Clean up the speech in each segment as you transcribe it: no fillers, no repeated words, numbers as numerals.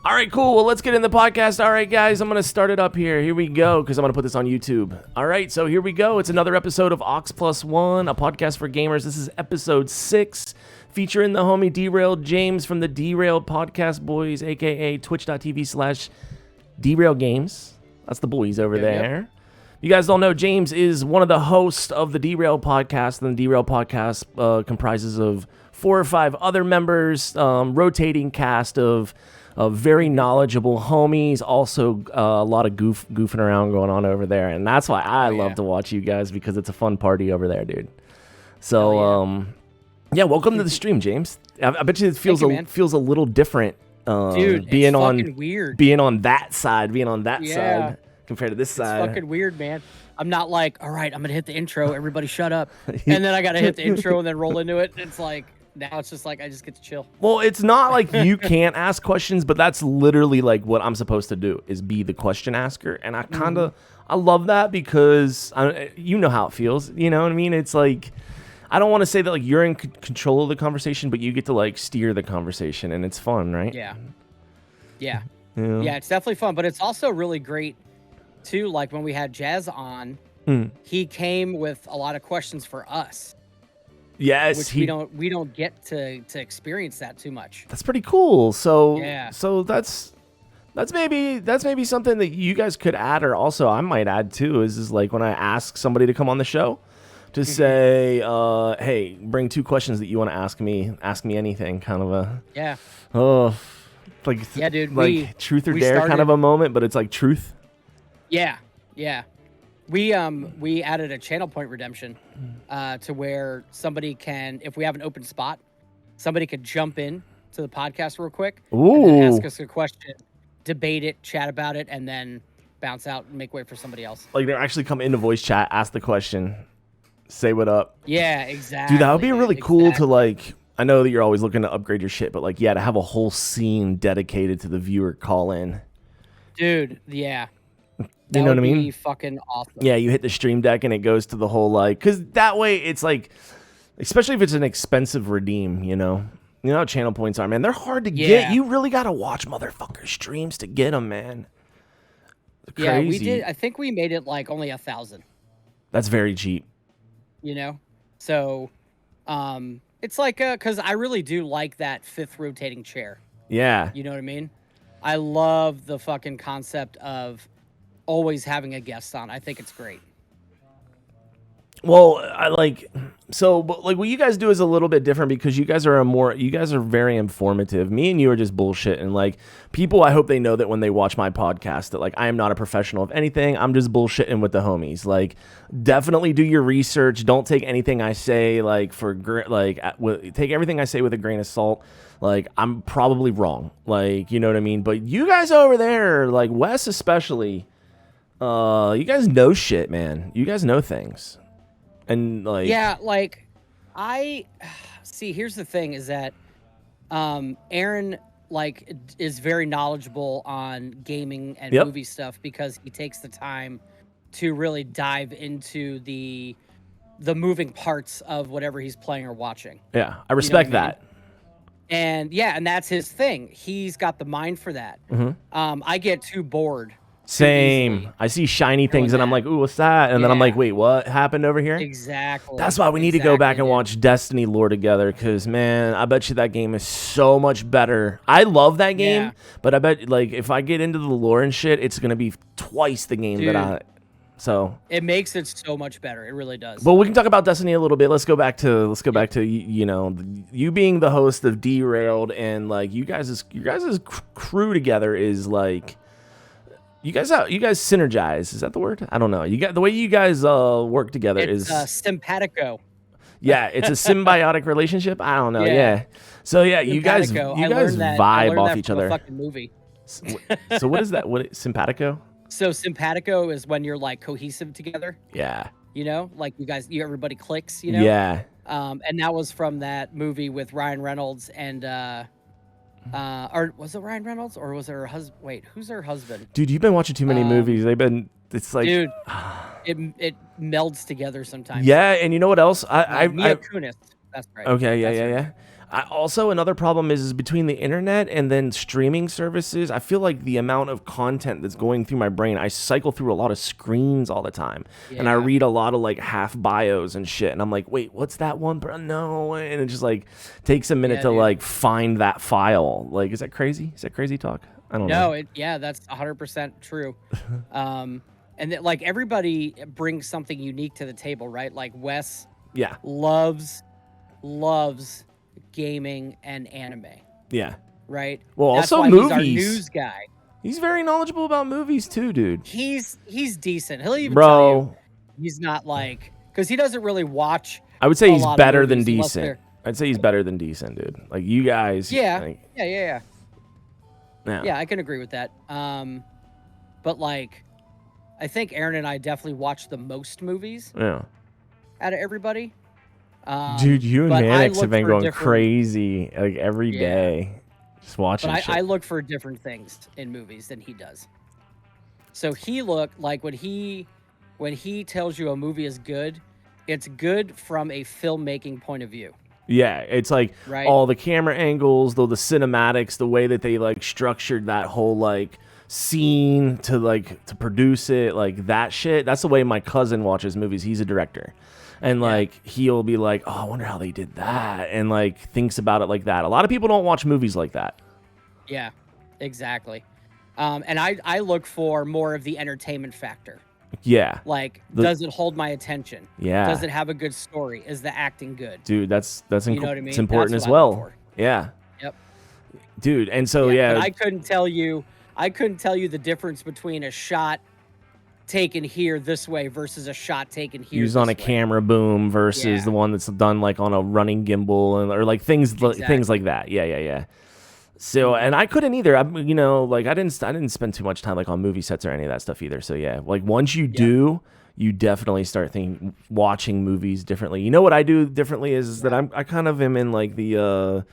All right, cool. Well, let's get in the podcast. All right, guys, I'm going to start it up here. Here we go, because I'm going to put this on YouTube. All right, so here we go. It's another episode of Aux Plus One, a podcast for gamers. This is episode 6, featuring the homie D3RAILED James from the D3RAILED Podcast Boys, a.k.a. twitch.tv/D3RAILED James. That's the boys over there. Yep. You guys don't know, James is one of the hosts of the D3RAILED Podcast, and the D3RAILED Podcast comprises of 4 or 5 other members, rotating cast of very knowledgeable homies, also a lot of goofing around going on over there, and that's why I love to watch you guys, because it's a fun party over there, dude. So, welcome to the stream, James. I bet you it feels a little different, dude. Being it's on fucking weird, being on that side side compared to this side. It's fucking weird, man. I'm not like, all right, I'm gonna hit the intro, everybody shut up, and then I gotta hit the intro and then roll into it. It's like. Now it's just like I just get to chill. Well, it's not like you can't ask questions, but that's literally like what I'm supposed to do, is be the question asker. And I kind of, I love that, because you know how it feels. You know what I mean? It's like, I don't want to say that like you're in control of the conversation, but you get to like steer the conversation, and it's fun, right? Yeah. It's definitely fun, but it's also really great too. Like when we had Jazz on, he came with a lot of questions for us. Yes, which we don't get to experience that too much. That's pretty cool. So yeah. So that's maybe something that you guys could add, or also I might add too. Is like when I ask somebody to come on the show, to say, hey, bring 2 questions that you want to ask me anything, kind of a dude, like truth or dare kind of a moment, but it's like truth. Yeah. We added a channel point redemption to where somebody can, if we have an open spot, somebody could jump in to the podcast real quick, and then ask us a question, debate it, chat about it, and then bounce out and make way for somebody else. Like they actually come into voice chat, ask the question, say what up. Yeah, exactly. Dude, that would be really cool to like. I know that you're always looking to upgrade your shit, but like, to have a whole scene dedicated to the viewer call in. Dude, yeah. You know what I mean? That would be fucking awesome. Yeah, you hit the stream deck and it goes to the whole like, because that way it's like, especially if it's an expensive redeem, you know how channel points are, man. They're hard to get. You really got to watch motherfucker streams to get them, man. Crazy. Yeah, we did. I think we made it like only 1,000. That's very cheap. So, it's like, because I really do like that 5th rotating chair. Yeah. You know what I mean? I love the fucking concept of always having a guest on. I think it's great. Well, but like what you guys do is a little bit different, because you guys are very informative. Me and you are just bullshitting. Like people, I hope they know that when they watch my podcast that like I am not a professional of anything. I'm just bullshitting with the homies. Like definitely do your research. Don't take anything I say take everything I say with a grain of salt. Like I'm probably wrong. Like, you know what I mean? But you guys over there, like Wes especially, you guys know shit, man. You guys know things. And like, yeah, like I see, here's the thing is that Aaron like is very knowledgeable on gaming and movie stuff, because he takes the time to really dive into the moving parts of whatever he's playing or watching. Yeah, I respect that. And and that's his thing. He's got the mind for that. I get too bored. Same. I see shiny things and I'm like, ooh, what's that? And then I'm like, wait, what happened over here? Exactly. That's why we need to go back and watch Destiny lore together, because, man, I bet you that game is so much better. I love that game, but I bet, like, if I get into the lore and shit, it's going to be twice the game that I... So it makes it so much better. It really does. But we can talk about Destiny a little bit. Let's go back to you being the host of D3RAILED, and like your guys' crew together is like... You guys synergize. Is that the word? I don't know. You got the way you guys work together is simpatico. Yeah, it's a symbiotic relationship. I don't know. Yeah. So yeah, you guys vibe off each other. Fucking movie. So what is that? Simpatico? So simpatico is when you're like cohesive together. Yeah. Like everybody clicks. Yeah. And that was from that movie with Ryan Reynolds and. Or was it Ryan Reynolds, or was it her husband? Wait, who's her husband? Dude, you've been watching too many movies. It's like, dude, it melds together sometimes. Yeah, and you know what else? Mila Kunis. That's right. Okay, yeah. Also, another problem is between the internet and then streaming services. I feel like the amount of content that's going through my brain, I cycle through a lot of screens all the time. Yeah. And I read a lot of like half bios and shit. And I'm like, wait, what's that one? No. And it just like takes a minute to like find that file. Like, is that crazy? Is that crazy talk? I don't know. No, that's 100% true. And that, like, everybody brings something unique to the table, right? Like Wes loves gaming and anime. Yeah. Right? Well, that's also why movies. He's our news guy. He's very knowledgeable about movies too, dude. He's decent. He'll even tell you he's not like, because he doesn't really watch. I would say he's better than decent. I'd say he's better than decent, dude. Like you guys. Yeah. Like, Yeah, I can agree with that. But like, I think Aaron and I definitely watch the most movies. Yeah. Out of everybody. Dude, you and Mannix have been going crazy like every day, just watching. But shit. I look for different things in movies than he does. So he looked like when he tells you a movie is good, it's good from a filmmaking point of view. Yeah, it's like all the camera angles, the cinematics, the way that they like structured that whole like scene to produce it, like that shit. That's the way my cousin watches movies. He's a director. And like he'll be like, "Oh, I wonder how they did that," and like thinks about it like that. A lot of people don't watch movies like that. Yeah, exactly. And I look for more of the entertainment factor. Yeah. Like, does it hold my attention? Yeah. Does it have a good story? Is the acting good? Dude, that's you know what I mean? It's important as well. Yeah. Yep. Dude, and so But I couldn't tell you the difference between a shot taken here this way versus a shot taken here used on a camera boom versus the one that's done like on a running gimbal or like things like that. Yeah. So, and I couldn't either. I didn't spend too much time like on movie sets or any of that stuff either. So yeah, like once you do, you definitely start watching movies differently. You know what I do differently is that I kind of am in like the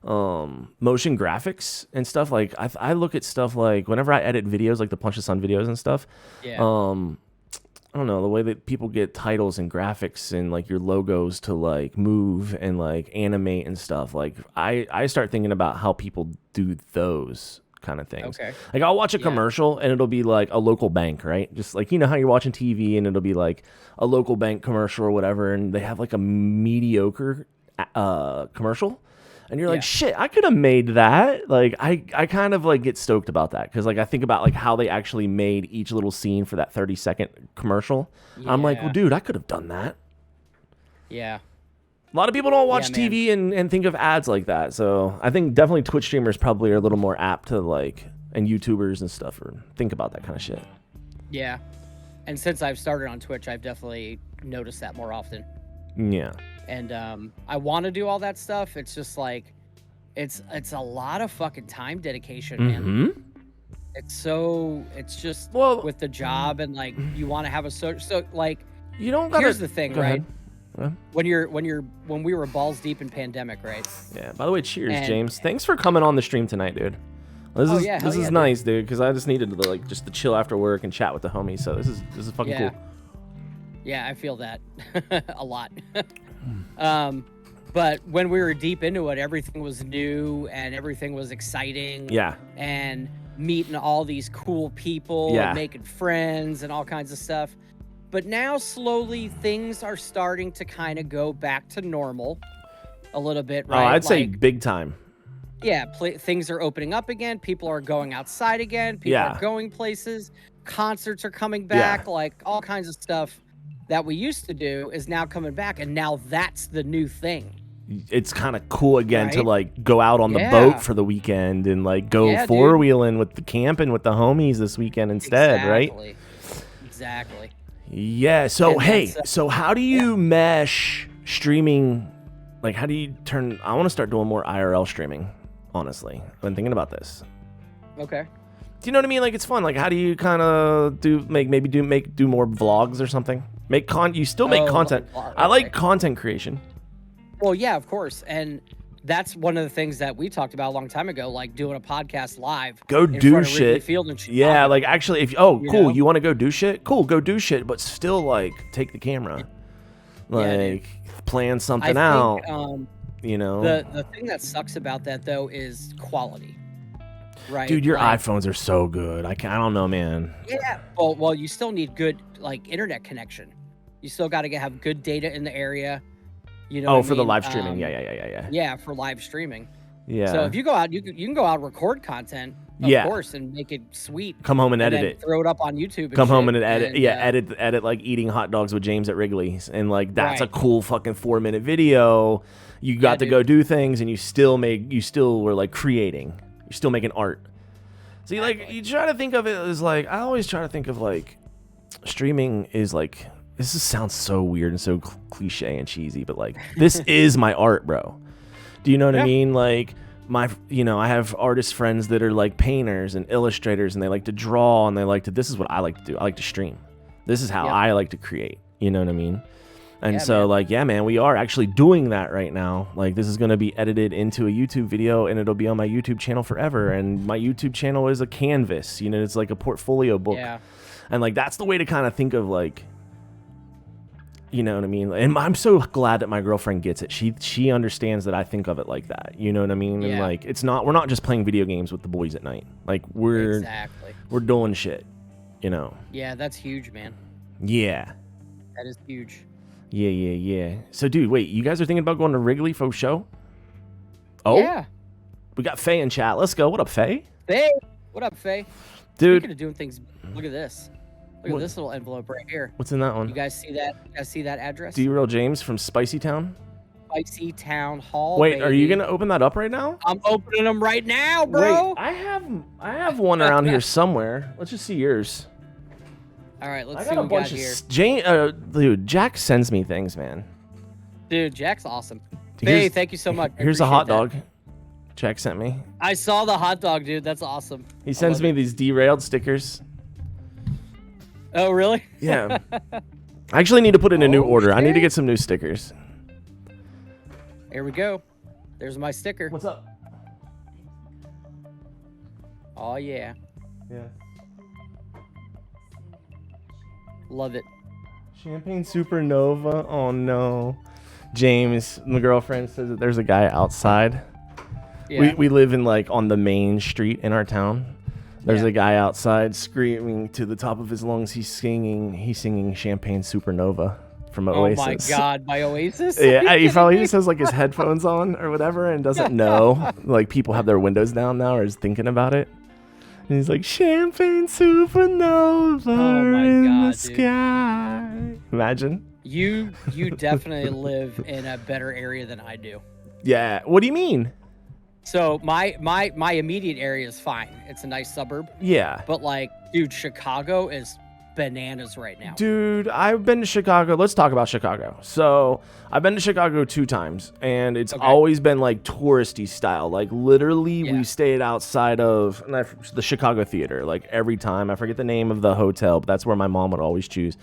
motion graphics and stuff. Like I look at stuff like whenever I edit videos, like the Punch the Sun videos and stuff. Yeah. I don't know, the way that people get titles and graphics and like your logos to like move and like animate and stuff. Like I start thinking about how people do those kind of things. Okay. Like I'll watch a commercial and it'll be like a local bank, right? Just like, you know how you're watching TV and it'll be like a local bank commercial or whatever. And they have like a mediocre commercial. And you're like, shit, I could have made that. Like, I kind of like get stoked about that because like I think about like how they actually made each little scene for that 30-second commercial. Yeah. I'm like, well, dude, I could have done that. Yeah. A lot of people don't watch TV and think of ads like that. So I think definitely Twitch streamers probably are a little more apt to like, and YouTubers and stuff, or think about that kind of shit. Yeah. And since I've started on Twitch, I've definitely noticed that more often. Yeah. And I want to do all that stuff. It's just like, it's a lot of fucking time dedication, man. It's just with the job and like you want to have a so like you don't gotta, here's the thing, right? When we were balls deep in pandemic, right? Yeah. By the way, cheers, James. Thanks for coming on the stream tonight, dude. This is nice, dude, because I just needed to to chill after work and chat with the homies. So this is fucking cool. Yeah, I feel that a lot. But when we were deep into it, everything was new and everything was exciting. Yeah. And meeting all these cool people and making friends and all kinds of stuff. But now slowly things are starting to kind of go back to normal a little bit, right? Oh, I'd say big time. Yeah, things are opening up again. People are going outside again. People are going places. Concerts are coming back. Like all kinds of stuff that we used to do is now coming back, and now that's the new thing. It's kind of cool again to like go out on the boat for the weekend and like go four-wheeling with the camping with the homies this weekend instead, right? Exactly. Yeah. So so how do you mesh streaming? Like, how do you turn? I want to start doing more IRL streaming. Honestly, I've been thinking about this. Okay. Do you know what I mean? Like, it's fun. Like, how do you kind of do more vlogs or something? You still make content. I like content creation. Well, yeah, of course. And that's one of the things that we talked about a long time ago, like doing a podcast live. Go do shit. Yeah, like actually, you want to go do shit? Cool, go do shit, but still like take the camera. Like plan something out. you know. The thing that sucks about that though is quality. Right. Dude, your iPhones are so good. I don't know, man. Yeah. Well, you still need good like internet connection. You still got to have good data in the area. You know. Oh, for the live streaming. Yeah. Yeah, for live streaming. Yeah. So if you go out, you can go out and record content, of course, and make it sweet. Come home and edit it. Throw it up on YouTube. And Come home and edit. Edit like eating hot dogs with James at Wrigley's, and like that's a cool fucking 4-minute video. You got to go do things, and you still were like creating. You're still making art. See, like, you try to think of it as like, I always try to think of like, streaming is like, this sounds so weird and so cliche and cheesy, but like, this is my art, bro. Do you know what I mean? Like, I have artist friends that are like painters and illustrators, and they like to draw, and this is what I like to do. I like to stream. This is how I like to create. You know what I mean? And man, we are actually doing that right now. Like, this is going to be edited into a YouTube video, and it'll be on my YouTube channel forever. And my YouTube channel is a canvas, it's like a portfolio book. Yeah. And like, that's the way to kind of think of like, you know what I mean? And I'm so glad that my girlfriend gets it. She understands that I think of it like that. You know what I mean? And like, we're not just playing video games with the boys at night. Like, we're doing shit, Yeah, that's huge, man. Yeah. That is huge. Yeah. So, dude, wait, you guys are thinking about going to Wrigley for a show? Oh? Yeah. We got Faye in chat. Let's go. What up, Faye? Faye. What up, Faye? Dude. Speaking of doing things, look at this. Look at this little envelope right here. What's in that one? You guys see that? You guys see that address? D3RAILED James from Spicy Town? Spicy Town Hall. Wait, baby. Are you going to open that up right now? I'm opening them right now, bro. Wait, I have one around here somewhere. Let's just see yours. All right, let's see what we got here. Dude, Jack sends me things, man. Dude, Jack's awesome. Hey, thank you so much. Here's a hot dog. Jack sent me. I saw the hot dog, dude. That's awesome. He sends me these derailed stickers. Oh, really? Yeah. I actually need to put in a new order. Shit. I need to get some new stickers. Here we go. There's my sticker. What's up? Oh, yeah. Yeah. Love it. Champagne Supernova. Oh no. James, my girlfriend, says that there's a guy outside. Yeah. We live in like on the main street in our town. There's a guy outside screaming to the top of his lungs. He's singing Champagne Supernova from Oasis. Oh my God, by Oasis? Yeah, he probably just has like his headphones on or whatever and doesn't know. Like, people have their windows down now or is thinking about it. And he's like, Champagne Supernova in the sky. Imagine. You definitely live in a better area than I do. Yeah. What do you mean? So my immediate area is fine. It's a nice suburb. Yeah. But like, dude, Chicago is bananas right now. Dude, I've been to Chicago. Let's talk about Chicago. So I've been to Chicago 2 times, and it's always been like touristy style. Like, literally, we stayed outside of the Chicago Theater. Like, every time. I forget the name of the hotel, but that's where my mom would always choose.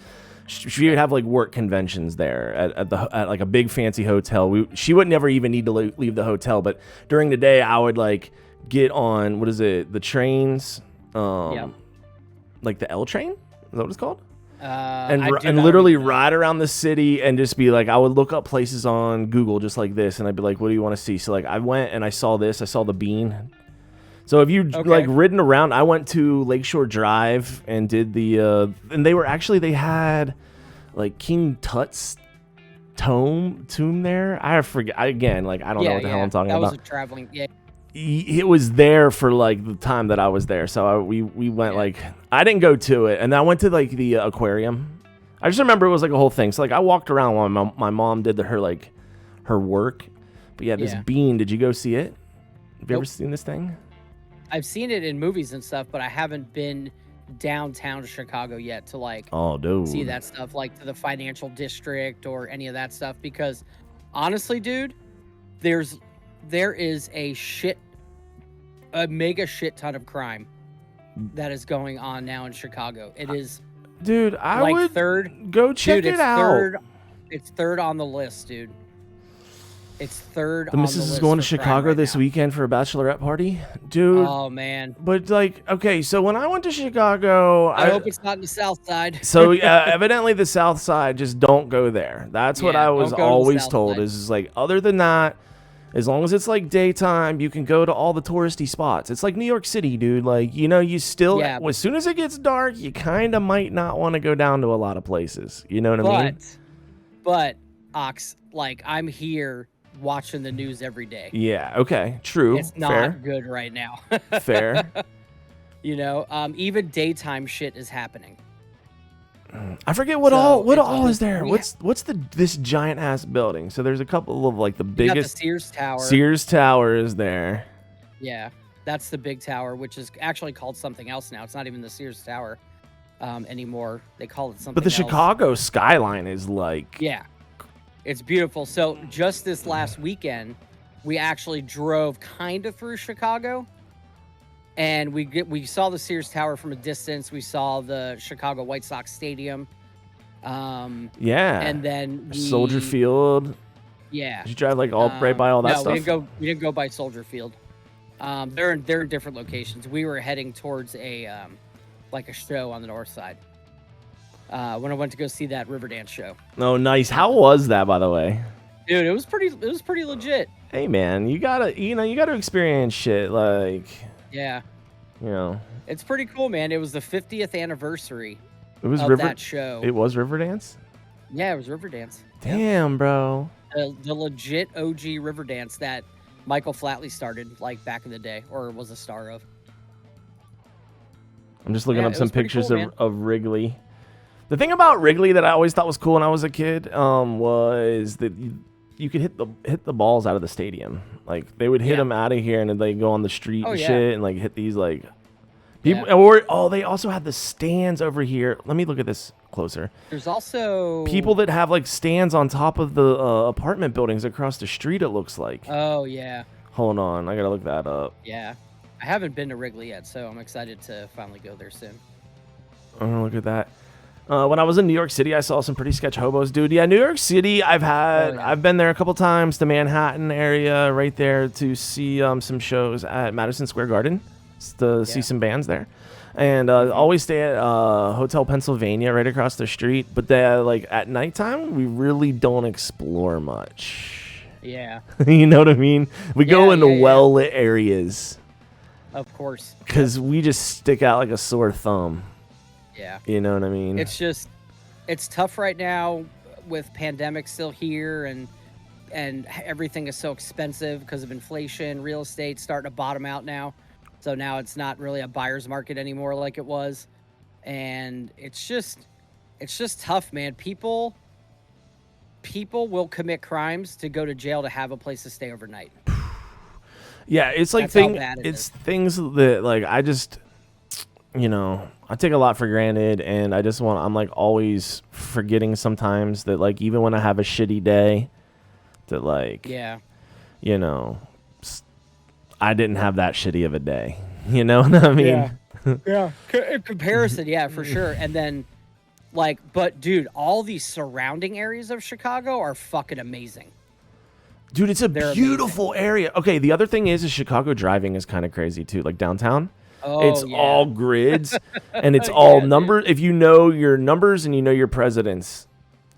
She would have like work conventions there at like a big fancy hotel. She would never even need to leave the hotel, but during the day I would like get on the trains, like the L train. Is that what it's called? And literally ride around the city and just be like, I would look up places on Google just like this, and I'd be like, what do you want to see? So like I went and I saw this. I saw the Bean. So have you like ridden around? I went to Lakeshore Drive and did and they had like King Tut's tomb there. I forget again. Like, I don't know what the hell I'm talking about. That was a traveling. Yeah. It was there for like the time that I was there. So we went like, I didn't go to it, and then I went to like the aquarium. I just remember it was like a whole thing. So like I walked around while my mom did her work. But yeah, this Bean. Did you go see it? Have you ever seen this thing? I've seen it in movies and stuff, but I haven't been downtown Chicago yet to like see that stuff, like to the financial district or any of that stuff. Because honestly, dude, there is a mega shit ton of crime that is going on now in Chicago. It is, dude. I like would go check it out. It's third on the list, dude. It's third. The missus is going to Chicago this weekend for a bachelorette party, dude. Oh man! But like, okay, so when I went to Chicago, I hope it's not in the South Side. So evidently the South Side, just don't go there. That's what I was always told. Is like, other than that, As long as it's like daytime, you can go to all the touristy spots. It's like New York City, dude. Like, you know, you still, as soon as it gets dark, you kind of might not want to go down to a lot of places. You know what I mean? But, Ox, like, I'm here watching the news every day. Yeah, okay, true. It's not good right now. Fair. You know, even daytime shit is happening. I forget what all is there. What's this giant ass building? So there's a couple of like the biggest. The Sears Tower. Sears Tower is there. Yeah, that's the big tower, which is actually called something else now. It's not even the Sears Tower anymore. They call it something. But the else. Chicago skyline is like. Yeah, it's beautiful. So just this last weekend, we actually drove kind of through Chicago. And we saw the Sears Tower from a distance. We saw the Chicago White Sox Stadium. Yeah. And then Soldier Field. Yeah. Did you drive like right by all that stuff? No, we didn't go by Soldier Field. They're in different locations. We were heading towards a like a show on the north side. When I went to go see that Riverdance show. Oh, nice. How was that, by the way? Dude, it was pretty legit. Hey, man, you gotta experience shit like. Yeah. You know. It's pretty cool, man. It was the 50th anniversary of that show. It was Riverdance? Yeah, it was Riverdance. Damn, bro. The legit OG Riverdance that Michael Flatley started like back in the day, or was a star of. I'm just looking up some pictures of Wrigley. The thing about Wrigley that I always thought was cool when I was a kid was that you could hit the balls out of the stadium. Like they would hit them out of here and then they go on the street and shit and like hit these like people. Or they also had the stands over here. Let me look at this closer. There's also people that have like stands on top of the apartment buildings across the street. It looks like. Oh yeah. Hold on, I gotta look that up. Yeah, I haven't been to Wrigley yet, so I'm excited to finally go there soon. I'm gonna look at that. When I was in New York City, I saw some pretty sketch hobos, dude. Yeah, New York City, I've been there a couple times, the Manhattan area right there to see some shows at Madison Square Garden, to see some bands there. And always stay at Hotel Pennsylvania right across the street. But like at nighttime, we really don't explore much. Yeah. You know what I mean? We go into well-lit areas. Of course. Because we just stick out like a sore thumb. Yeah. You know what I mean? It's tough right now with pandemic still here and everything is so expensive because of inflation. Real estate starting to bottom out now. So now it's not really a buyer's market anymore like it was. And it's just tough, man. People will commit crimes to go to jail to have a place to stay overnight. Yeah, it's like things that like I just I take a lot for granted, and I'm like always forgetting sometimes that like even when I have a shitty day, that like I didn't have that shitty of a day. You know what I mean? Yeah. In comparison, yeah, for sure. And then but dude, all these surrounding areas of Chicago are fucking amazing. Dude, it's a beautiful area. Okay, the other thing is Chicago driving is kind of crazy too, like downtown. Oh, it's all grids and it's all numbers. If you know your numbers and you know your presidents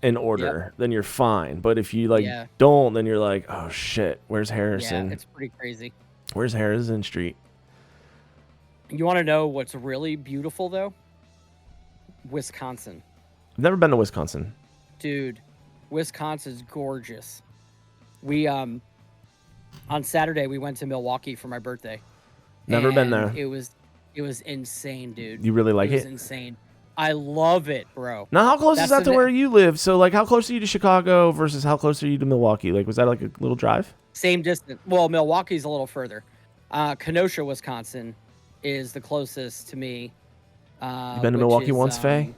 in order, then you're fine. But if you don't, then you're like, oh shit, where's Harrison? Yeah, it's pretty crazy. Where's Harrison Street? You want to know what's really beautiful though? Wisconsin. I've never been to Wisconsin. Dude, Wisconsin's gorgeous. We on Saturday we went to Milwaukee for my birthday. Never been there. It was insane, dude. You really like it? It was insane. I love it, bro. Now, how close is that to where you live? So, like, how close are you to Chicago versus how close are you to Milwaukee? Like, was that like a little drive? Same distance. Well, Milwaukee's a little further. Kenosha, Wisconsin, is the closest to me. You been to Milwaukee once, Faye?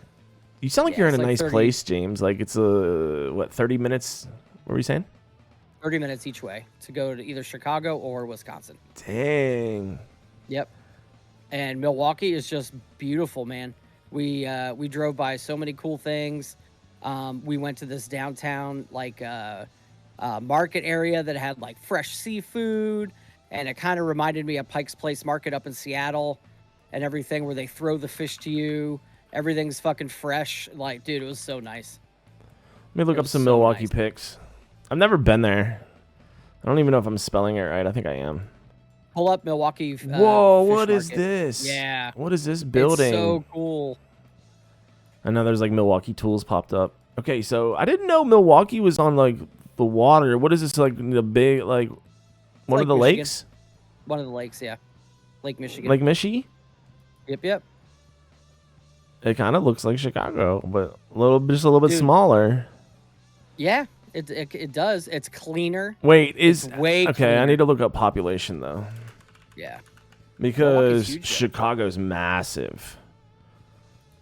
You sound like you're in a nice place, James. Like, it's 30 minutes? What were you saying? 30 minutes each way to go to either Chicago or Wisconsin. Dang. Yep. And Milwaukee is just beautiful, man. We drove by so many cool things. We went to this downtown market area that had like fresh seafood, and it kind of reminded me of Pike's Place Market up in Seattle and everything, where they throw the fish to you. Everything's fucking fresh. Like, dude, it was so nice. Let me look up some Milwaukee pics. I've never been there. I don't even know if I'm spelling it right. I think I am. Pull up Milwaukee. Whoa, what Fish is Market. this? Yeah. What is this building? It's so cool. I know there's like Milwaukee Tools popped up. Okay, so I didn't know Milwaukee was on like the water. What is this, like the big, like one of the Michigan. lakes? One of the lakes, yeah. Lake Michigan. Lake Michi? Yep. It kind of looks like Chicago, but just a little bit smaller. Yeah, it does. It's cleaner. Wait, it's way okay? cleaner. I need to look up population though. Yeah. Because huge, Chicago's massive.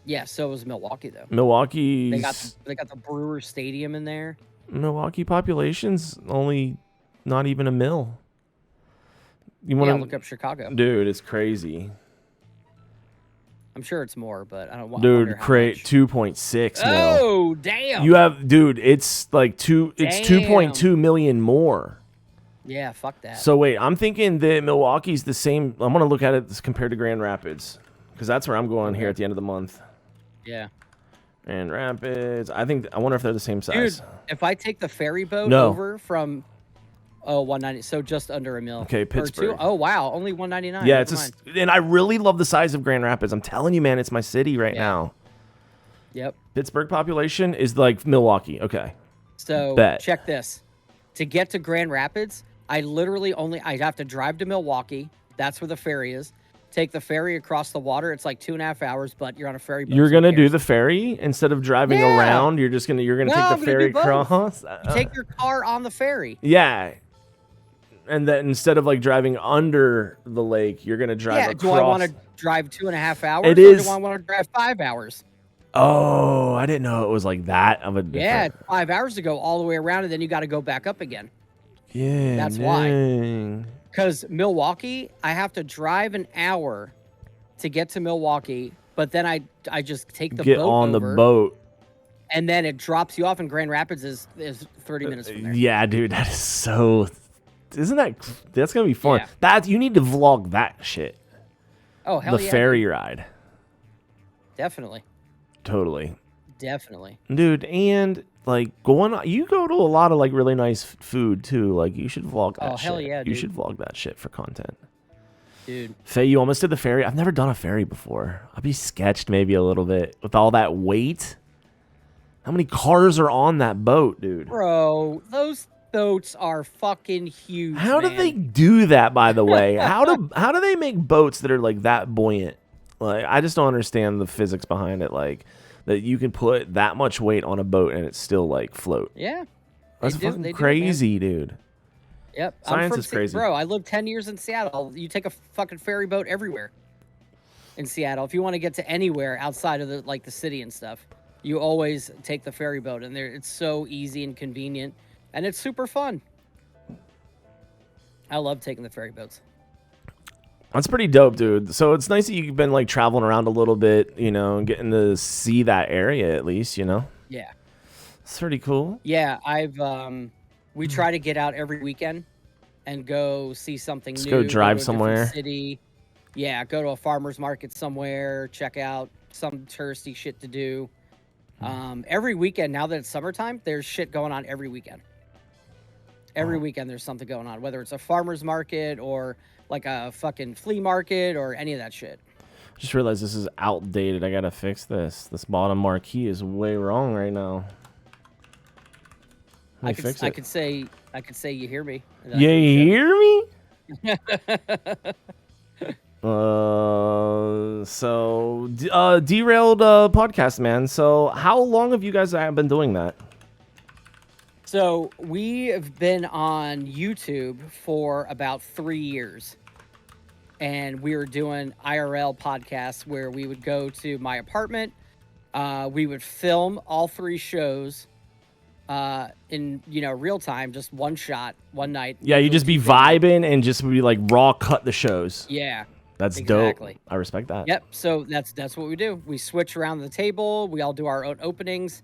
Yeah, so was Milwaukee though. Milwaukee. They got the Brewer Stadium in there. Milwaukee population's only not even a mil. You want to look up Chicago, dude? It's crazy. I'm sure it's more, but I don't want. Dude, create 2.6 mil. Oh damn! You have, dude. It's like It's 2.2 million more. Yeah, fuck that. So wait, I'm thinking that Milwaukee's the same. I'm gonna look at it compared to Grand Rapids, because that's where I'm going here at the end of the month. Yeah. Grand Rapids. I wonder if they're the same size. Dude, if I take the ferry boat over from 190, so just under a mil. Okay, Pittsburgh. Oh wow, only 199. Yeah, and I really love the size of Grand Rapids. I'm telling you, man, it's my city right now. Yep. Pittsburgh population is like Milwaukee. Okay. So check this. To get to Grand Rapids, I have to drive to Milwaukee. That's where the ferry is. Take the ferry across the water. It's like 2.5 hours, but you're on a ferry boat. You're gonna do the ferry instead of driving around. You're gonna take the ferry across. You take your car on the ferry. Yeah. And then instead of like driving under the lake, you're gonna drive across. Do I want to drive 2.5 hours? It is. Or do I want to drive 5 hours? Oh, I didn't know it was like that of a different. Yeah, 5 hours to go all the way around, and then you got to go back up again. Yeah, that's why. Because Milwaukee, I have to drive an hour to get to Milwaukee, but then I just take the boat on over, the boat, and then it drops you off. And Grand Rapids is 30 minutes from there. Yeah, dude, that is so. That's gonna be fun. Yeah. You need to vlog that shit. Oh hell yeah! The ferry ride. Definitely. Totally. Definitely. Dude, and like you go to a lot of like really nice food too. Like you should vlog that shit. Oh hell yeah, dude. You should vlog that shit for content. Dude. Faye, you almost did the ferry. I've never done a ferry before. I'd be sketched maybe a little bit with all that weight. How many cars are on that boat, dude? Bro, those boats are fucking huge. How do they do that, by the way? How do they make boats that are like that buoyant? Like, I just don't understand the physics behind it. Like, that you can put that much weight on a boat and it still like float. Yeah, that's fucking crazy, dude. Yep, science is crazy, bro. I lived 10 years in Seattle. You take a fucking ferry boat everywhere in Seattle. If you want to get to anywhere outside of the city and stuff, you always take the ferry boat, and it's so easy and convenient, and it's super fun. I love taking the ferry boats. That's pretty dope, dude. So it's nice that you've been like traveling around a little bit, and getting to see that area at least, Yeah. It's pretty cool. Yeah, we try to get out every weekend and go see something new. Go drive somewhere. City. Yeah, go to a farmer's market somewhere, check out some touristy shit to do. Every weekend, now that it's summertime, there's shit going on every weekend. Every weekend there's something going on, whether it's a farmer's market or like a fucking flea market or any of that shit. Just realized this is outdated. I gotta fix this. This bottom marquee is way wrong right now. I could say you hear me. You hear me? Derailed podcast, man. So how long have you guys been doing that? So we have been on YouTube for about 3 years, and we were doing IRL podcasts where we would go to my apartment. We would film all 3 shows in real time, just one shot, one night. Yeah, you just be vibing and just be like raw cut the shows. Yeah. That's dope. I respect that. Yep. So that's what we do. We switch around the table. We all do our own openings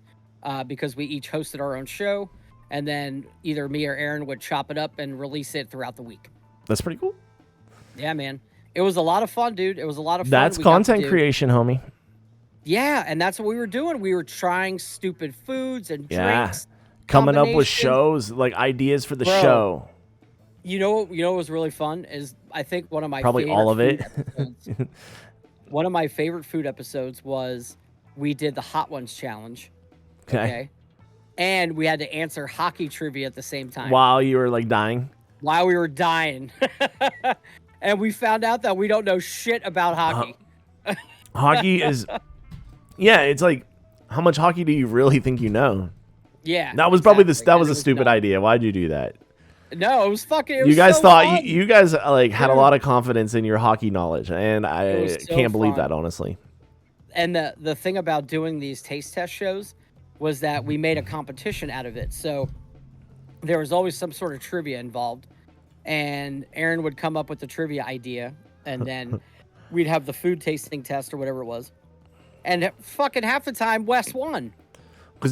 because we each hosted our own show. And then either me or Aaron would chop it up and release it throughout the week. That's pretty cool. Yeah, man. It was a lot of fun, dude. It was a lot of fun. That's content creation, homie. Yeah, and that's what we were doing. We were trying stupid foods and drinks. Coming up with shows, like ideas for the show. what was really fun is I think one of my Probably favorite all of it. episodes, one of my favorite food episodes was we did the Hot Ones challenge. Okay. And we had to answer hockey trivia at the same time. While you were like dying? While we were dying. And we found out that we don't know shit about hockey. Hockey is, yeah, it's like, how much hockey do you really think you know? Yeah. That was probably that was a stupid idea. Why'd you do that? No, it was fucking. You guys so thought fun. you guys like had a lot of confidence in your hockey knowledge, and I so can't believe fun. that, honestly. And the thing about doing these taste test shows was that we made a competition out of it. So there was always some sort of trivia involved, and Aaron would come up with the trivia idea, and then we'd have the food tasting test or whatever it was. And fucking half the time, Wes won.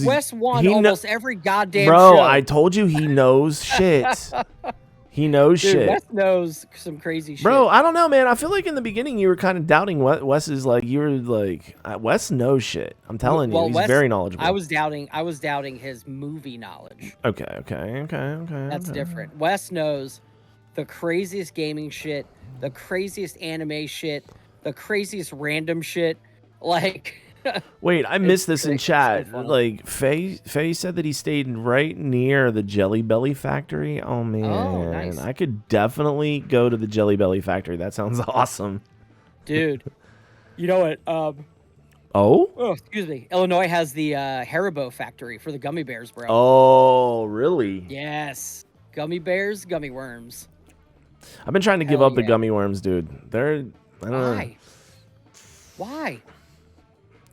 Wes won almost every goddamn show. I told you he knows shit. He knows shit. Wes knows some crazy shit. Bro, I don't know, man. I feel like in the beginning you were kind of doubting Wes's, like, you were like, Wes knows shit. I'm telling you, he's very knowledgeable. I was doubting his movie knowledge. Okay. That's different. Wes knows the craziest gaming shit, the craziest anime shit, the craziest random shit. Like, wait, I missed this in chat. So like, Faye said that he stayed right near the Jelly Belly factory. Oh man, nice. I could definitely go to the Jelly Belly factory. That sounds awesome, dude. You know what? Oh, excuse me. Illinois has the Haribo factory for the gummy bears, bro. Oh, really? Yes, gummy bears, gummy worms. I've been trying to give up the gummy worms, dude. I don't know. Why?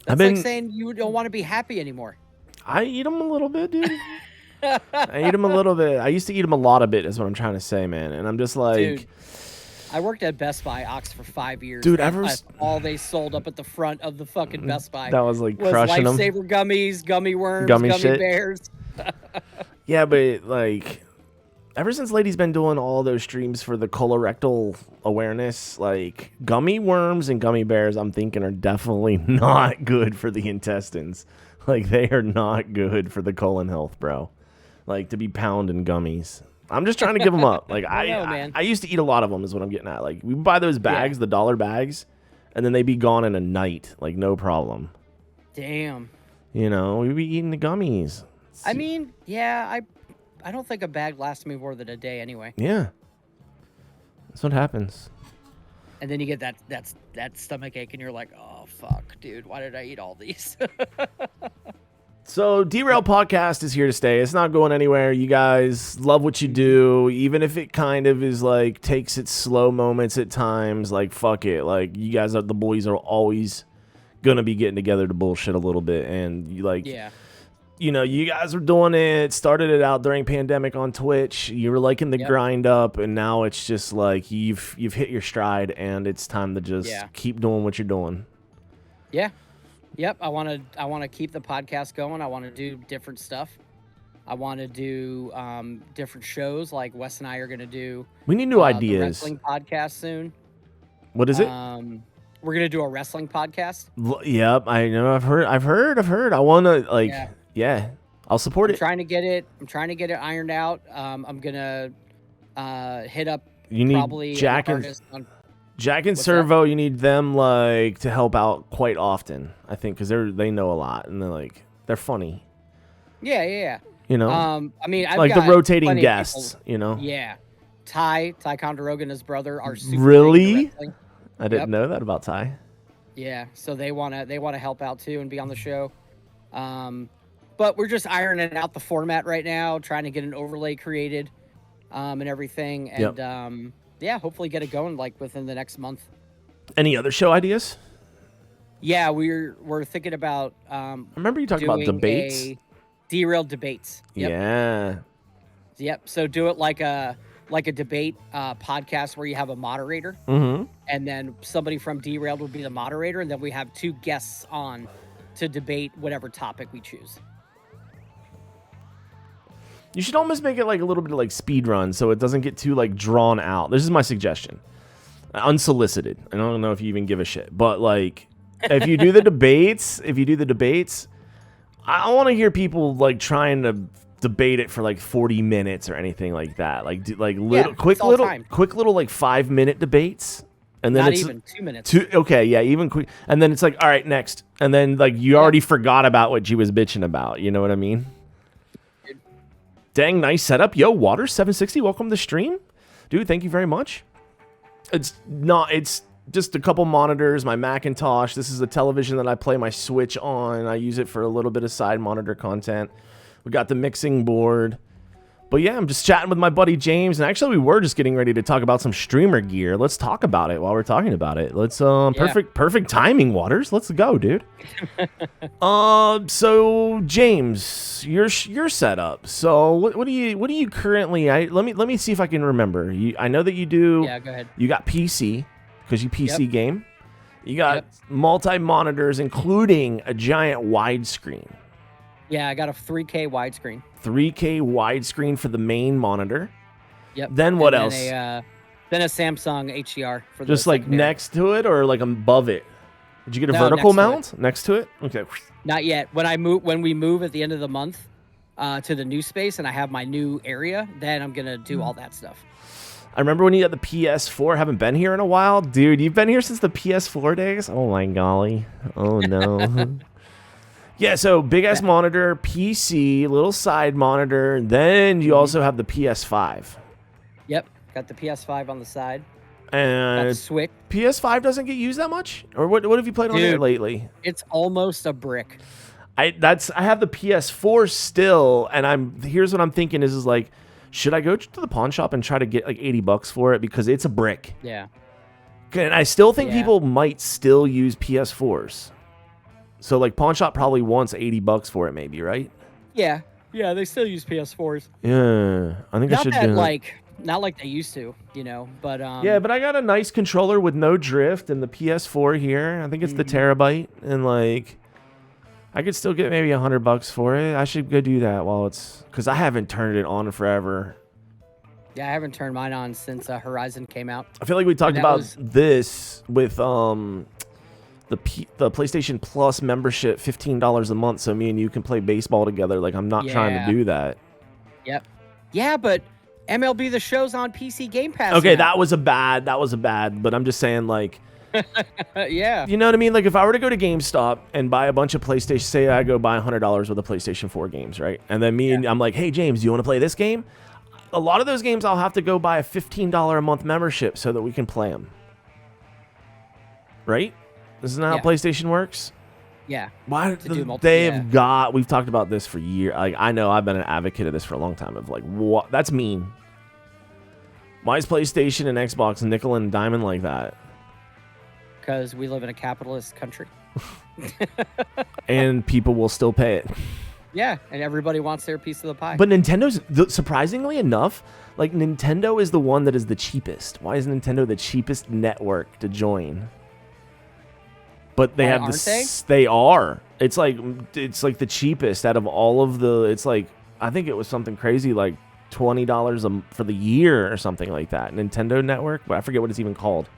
That's like saying you don't want to be happy anymore. I eat them a little bit, dude. I eat them a little bit. I used to eat them a lot of bit, is what I'm trying to say, man. And I'm just like... Dude, I worked at Best Buy Ox for 5 years. Dude, all they sold up at the front of the fucking Best Buy. That was like crushing them. Lifesaver gummies, gummy worms, gummy bears. Yeah, but like... Ever since Lady's been doing all those streams for the colorectal awareness, like gummy worms and gummy bears, I'm thinking are definitely not good for the intestines. Like they are not good for the colon health, bro. Like to be pounding gummies. I'm just trying to give them up. Like I used to eat a lot of them is what I'm getting at. Like we buy those bags, the dollar bags, and then they'd be gone in a night. Like no problem. Damn. You know, we'd be eating the gummies. I mean, yeah, I don't think a bag lasts me more than a day anyway. Yeah. That's what happens. And then you get that stomach ache and you're like, oh, fuck, dude, why did I eat all these? So D3RAILED Podcast is here to stay. It's not going anywhere. You guys love what you do, even if it kind of is like takes its slow moments at times. Like, fuck it. Like, you guys, the boys are always going to be getting together to bullshit a little bit. And you like... Yeah. You know, you guys were doing it, started it out during pandemic on Twitch. You were liking the grind up, and now it's just like you've hit your stride, and it's time to just keep doing what you're doing. Yeah. Yep. I want to keep the podcast going. I want to do different stuff. I want to do different shows like Wes and I are going to do. We need new ideas. The wrestling podcast soon. What is it? We're going to do a wrestling podcast. Yep. I know. I've heard. I want to like. Yeah, I'll support it. I'm trying to get it ironed out. I'm gonna hit up. You need probably Jack and Servo. You need them like to help out quite often. I think because they know a lot and they're funny. Yeah. You know. I mean, I've like got the rotating guests. You know. Yeah. Ty Condoroga and his brother are super really. I didn't know that about Ty. Yeah, so they wanna help out too and be on the show. But we're just ironing out the format right now, trying to get an overlay created, and everything, and hopefully get it going like within the next month. Any other show ideas? Yeah, we're thinking about. I remember you talking about debates. D3RAILED debates. Yep. Yeah. Yep. So do it like a debate podcast where you have a moderator, and then somebody from D3RAILED would be the moderator, and then we have 2 guests on to debate whatever topic we choose. You should almost make it like a little bit of like speed run so it doesn't get too like drawn out. This is my suggestion. Unsolicited. I don't know if you even give a shit. But like if you do the debates, I want to hear people like trying to debate it for like 40 minutes or anything like that. Like quick little like 5-minute debates. And then Not it's even 2 minutes. Okay, yeah, even quick. And then it's like, all right, next. And then like you already forgot about what she was bitching about. You know what I mean? Dang, nice setup. Yo, Water 760, welcome to the stream. Dude, thank you very much. It's just a couple monitors, my Macintosh. This is a television that I play my Switch on. I use it for a little bit of side monitor content. We got the mixing board. But yeah, I'm just chatting with my buddy James, and actually we were just getting ready to talk about some streamer gear. Let's talk about it while we're talking about it. Let's perfect timing, Waters. Let's go, dude. So James, your setup. So what do you currently? Let me see if I can remember. I know that you do. Yeah, go ahead. You got PC because you PC game. You got multi monitors, including a giant widescreen. Yeah, I got a 3K widescreen. 3K widescreen for the main monitor. Yep. Then what else? Then a Samsung HDR for just like secondary. next to it or like above it. Did you get a vertical mount next to it? Okay. Not yet. When we move at the end of the month to the new space and I have my new area, then I'm gonna do all that stuff. I remember when you had the PS4. Haven't been here in a while, dude. You've been here since the PS4 days. Oh my golly. Oh no. Yeah, so big ass monitor, PC, little side monitor. Then you also have the PS5. Yep, got the PS5 on the side. And got the Switch. PS5 doesn't get used that much? Or what have you played on it lately? It's almost a brick. I have the PS4 still, and here's what I'm thinking is like, should I go to the pawn shop and try to get like $80 for it because it's a brick? Yeah. And I still think people might still use PS4s. So like pawn shop probably wants $80 for it, maybe, right? Yeah, they still use PS4s. Yeah, I think I should do not like they used to, you know. But yeah, but I got a nice controller with no drift and the PS4 here. I think it's the terabyte, and like I could still get maybe $100 for it. I should go do that because I haven't turned it on forever. Yeah, I haven't turned mine on since Horizon came out. I feel like we talked about this with the PlayStation Plus membership, $15 a month, so me and you can play baseball together. Like, I'm not trying to do that. Yep. Yeah, but MLB The Show's on PC Game Pass. Okay, now. that was a bad, but I'm just saying, like, yeah. You know what I mean? Like, if I were to go to GameStop and buy a bunch of PlayStation, say I go buy $100 worth of PlayStation 4 games, right? And then I'm like, hey, James, do you want to play this game? A lot of those games, I'll have to go buy a $15 a month membership so that we can play them. Right? Isn't that how PlayStation works? Yeah. Why we've talked about this for years. Like, I know I've been an advocate of this for a long time of like, what? That's mean. Why is PlayStation and Xbox nickel and diamond like that? Because we live in a capitalist country. And people will still pay it. Yeah, and everybody wants their piece of the pie. But Nintendo's, surprisingly enough, like Nintendo is the one that is the cheapest. Why is Nintendo the cheapest network to join? But they have they are. It's like the cheapest out of all of the. It's like I think it was something crazy like $20 for the year or something like that. Nintendo Network, but I forget what it's even called.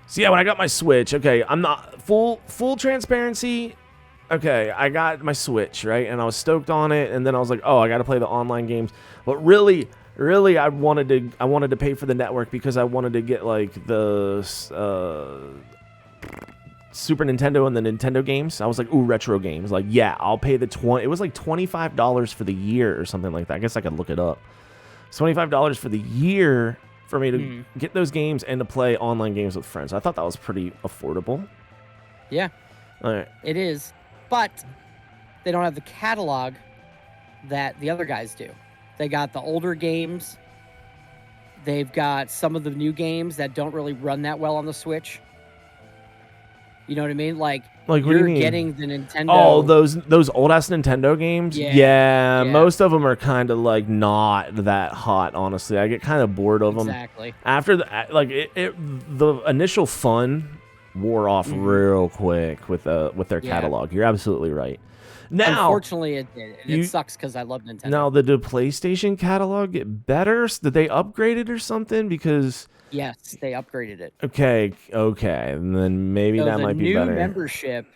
So yeah, when I got my Switch, okay, I'm not full transparency. Okay, I got my Switch, right, and I was stoked on it, and then I was like, oh, I got to play the online games. But really, I wanted to pay for the network because I wanted to get like the Super Nintendo and the Nintendo games. I was like, ooh, retro games. Like, yeah, I'll pay the it was like $25 for the year or something like that. I guess I could look it up. It's $25 for the year for me to get those games and to play online games with friends. I thought that was pretty affordable. Yeah. All right. It is. But they don't have the catalog that the other guys do. They got the older games. They've got some of the new games that don't really run that well on the Switch. You know what I mean? Like what do you mean? Getting the Nintendo. Oh, those old ass Nintendo games. Yeah, most of them are kind of like not that hot. Honestly, I get kind of bored of them. Exactly. After the initial fun wore off real quick with their catalog. You're absolutely right. Now, unfortunately, it did. It sucks because I love Nintendo. Now, did the PlayStation catalog get better? Did they upgrade it or something? Because yes, they upgraded it. Okay, and then maybe that might be better. The new membership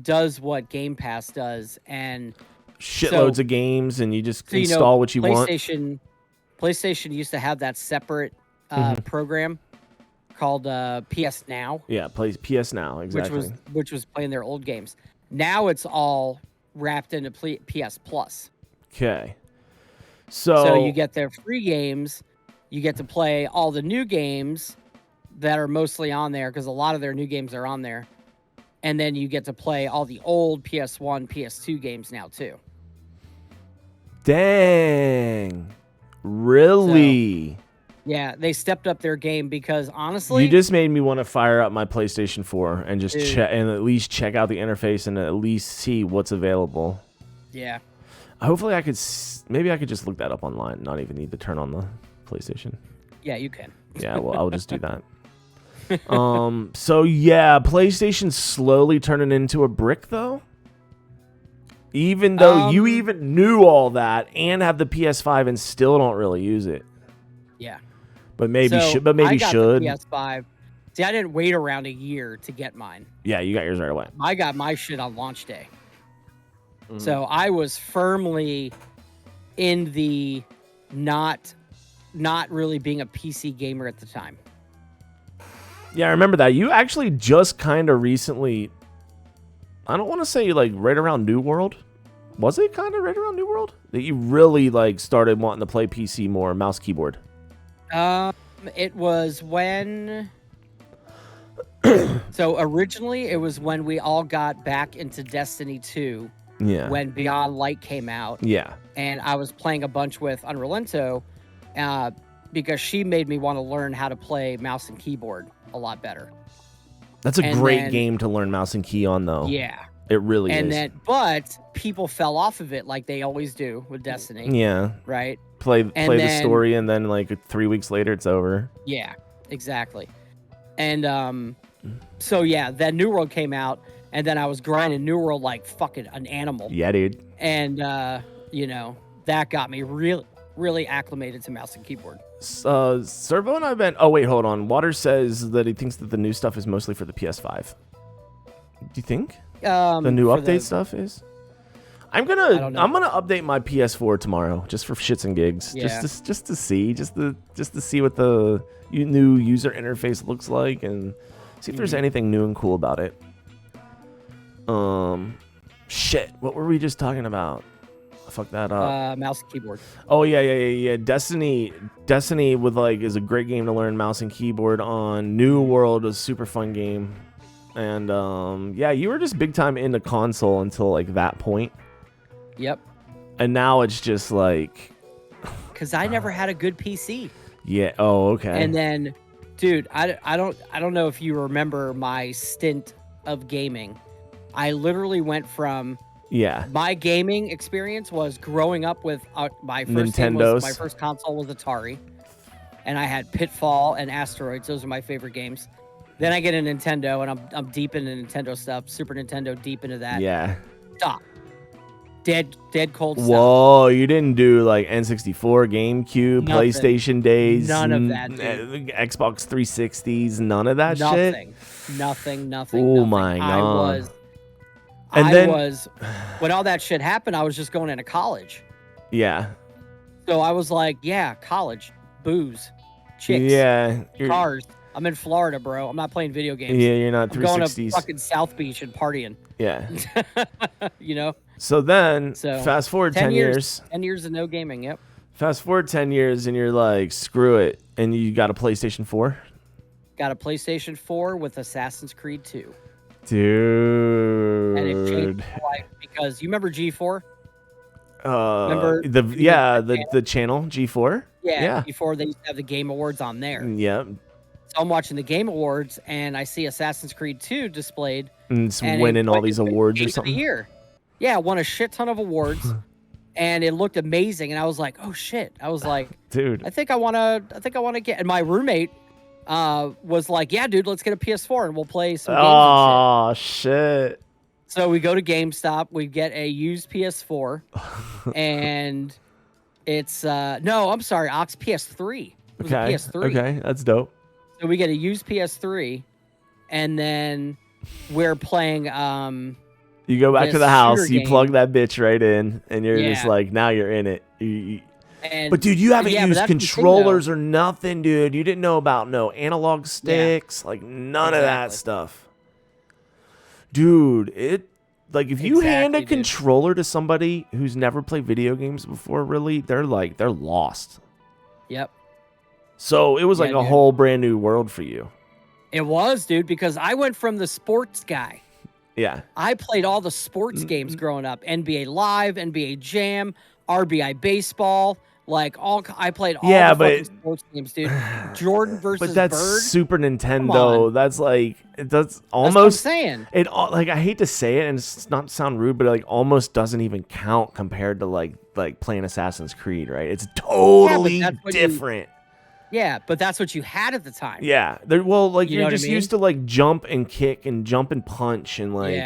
does what Game Pass does, and shitloads of games, and you just install what you want. PlayStation used to have that separate program called PS Now. Yeah, PS Now, exactly. Which was playing their old games. Now it's all wrapped into PS Plus. Okay. So you get their free games. You get to play all the new games that are mostly on there, because a lot of their new games are on there. And then you get to play all the old PS1, PS2 games now, too. Dang. Really? So, yeah, they stepped up their game because, honestly... You just made me want to fire up my PlayStation 4 and just check, and at least check out the interface and at least see what's available. Yeah. Hopefully I could... Maybe I could just look that up online, not even need to turn on the PlayStation. Yeah, you can. Yeah, well, I'll just do that. So yeah, PlayStation's slowly turning into a brick, though. Even though you even knew all that and have the PS5 and still don't really use it. Yeah. But maybe should. I got the PS5. See, I didn't wait around a year to get mine. Yeah, you got yours right away. I got my shit on launch day. So I was firmly in the not really being a PC gamer at the time. Yeah, I remember that. You actually just kind of recently, I don't want to say like right around New World. Was it kind of right around New World that you really like started wanting to play PC more, mouse keyboard? It was when... So originally it was when we all got back into Destiny 2. Yeah. When Beyond Light came out. Yeah. And I was playing a bunch with Unrelento, because she made me want to learn how to play mouse and keyboard a lot better. That's a great game to learn mouse and key on, though. Yeah. It really is. But people fell off of it like they always do with Destiny. Yeah. Right? Play the story, and then like 3 weeks later, it's over. Yeah, exactly. And so yeah, then New World came out, and then I was grinding New World like fucking an animal. Yeah, dude. And that got me really acclimated to mouse and keyboard. Servo and I've been... Oh, wait, hold on. Water says that he thinks that the new stuff is mostly for the PS5. Do you think the new update stuff is? I'm gonna update my PS4 tomorrow, just for shits and gigs. Yeah. Just to see what the new user interface looks like, and see if there's anything new and cool about it. Shit. What were we just talking about? Fuck that up. Mouse and keyboard. Oh yeah. Destiny with is a great game to learn mouse and keyboard on. New World is a super fun game, and yeah, you were just big time into console until like that point. Yep. And now it's just like, because I never had a good PC. Yeah. Oh, okay. And then, dude, I don't know if you remember my stint of gaming. I literally went from... Yeah. My gaming experience was growing up with my first my first console was Atari, and I had Pitfall and Asteroids. Those are my favorite games. Then I get a Nintendo, and I'm deep into Nintendo stuff. Super Nintendo, deep into that. Yeah. Stop. Dead cold stuff. Whoa, you didn't do like N64, GameCube, PlayStation days, none of that, Xbox 360s, none of that shit. Nothing. Oh my god. When all that shit happened, I was just going into college. Yeah. So I was like, yeah, college, booze, chicks, cars. I'm in Florida, bro. I'm not playing video games. Yeah, you're not 360s. I'm going to fucking South Beach and partying. Yeah. You know? So fast forward 10 years. 10 years of no gaming, yep. Fast forward 10 years and you're like, screw it. And you got a PlayStation 4? Got a PlayStation 4 with Assassin's Creed 2. Dude. And it changed my life because you remember G4? Remember the channel G4? Yeah, G4, they used to have the Game Awards on there. Yep. So I'm watching the Game Awards and I see Assassin's Creed 2 displayed. And it's winning all these awards or something. Yeah, won a shit ton of awards. And it looked amazing. And I was like, oh shit. I was like, dude, I think I wanna get, and my roommate was like, yeah, dude, let's get a PS4 and we'll play some games. Oh shit. So we go to GameStop, we get a used PS4, and it's I'm sorry, Ox PS3. It was a PS3. Okay, that's dope. So we get a used PS3, and then we're playing You go back to this the house, shooter you plug game. that bitch right in, and you're just Yeah. like, now you're in it. And But dude, you haven't yeah, but used that's the thing, controllers though. or nothing, dude. You didn't know about no analog sticks, like none of that Exactly. stuff. Dude, like if you hand a Exactly, dude. controller to somebody who's never played video games before, really, they're lost. Yep. So it was Yeah, like a dude. whole brand new world for you. It was, dude, because I went from the sports guy. Yeah. I played all the sports games growing up. NBA Live, NBA Jam, RBI Baseball, like I played all the fucking sports games, dude. Jordan versus But that's Bird. Super Nintendo. That's like that's almost. That's what I'm saying. It like I hate to say it, and it's not to sound rude, but it like almost doesn't even count compared to like playing Assassin's Creed, right? It's totally different. Yeah, but that's what you had at the time. Yeah, well, like you're just what I mean? used to like jump and kick and jump and punch and like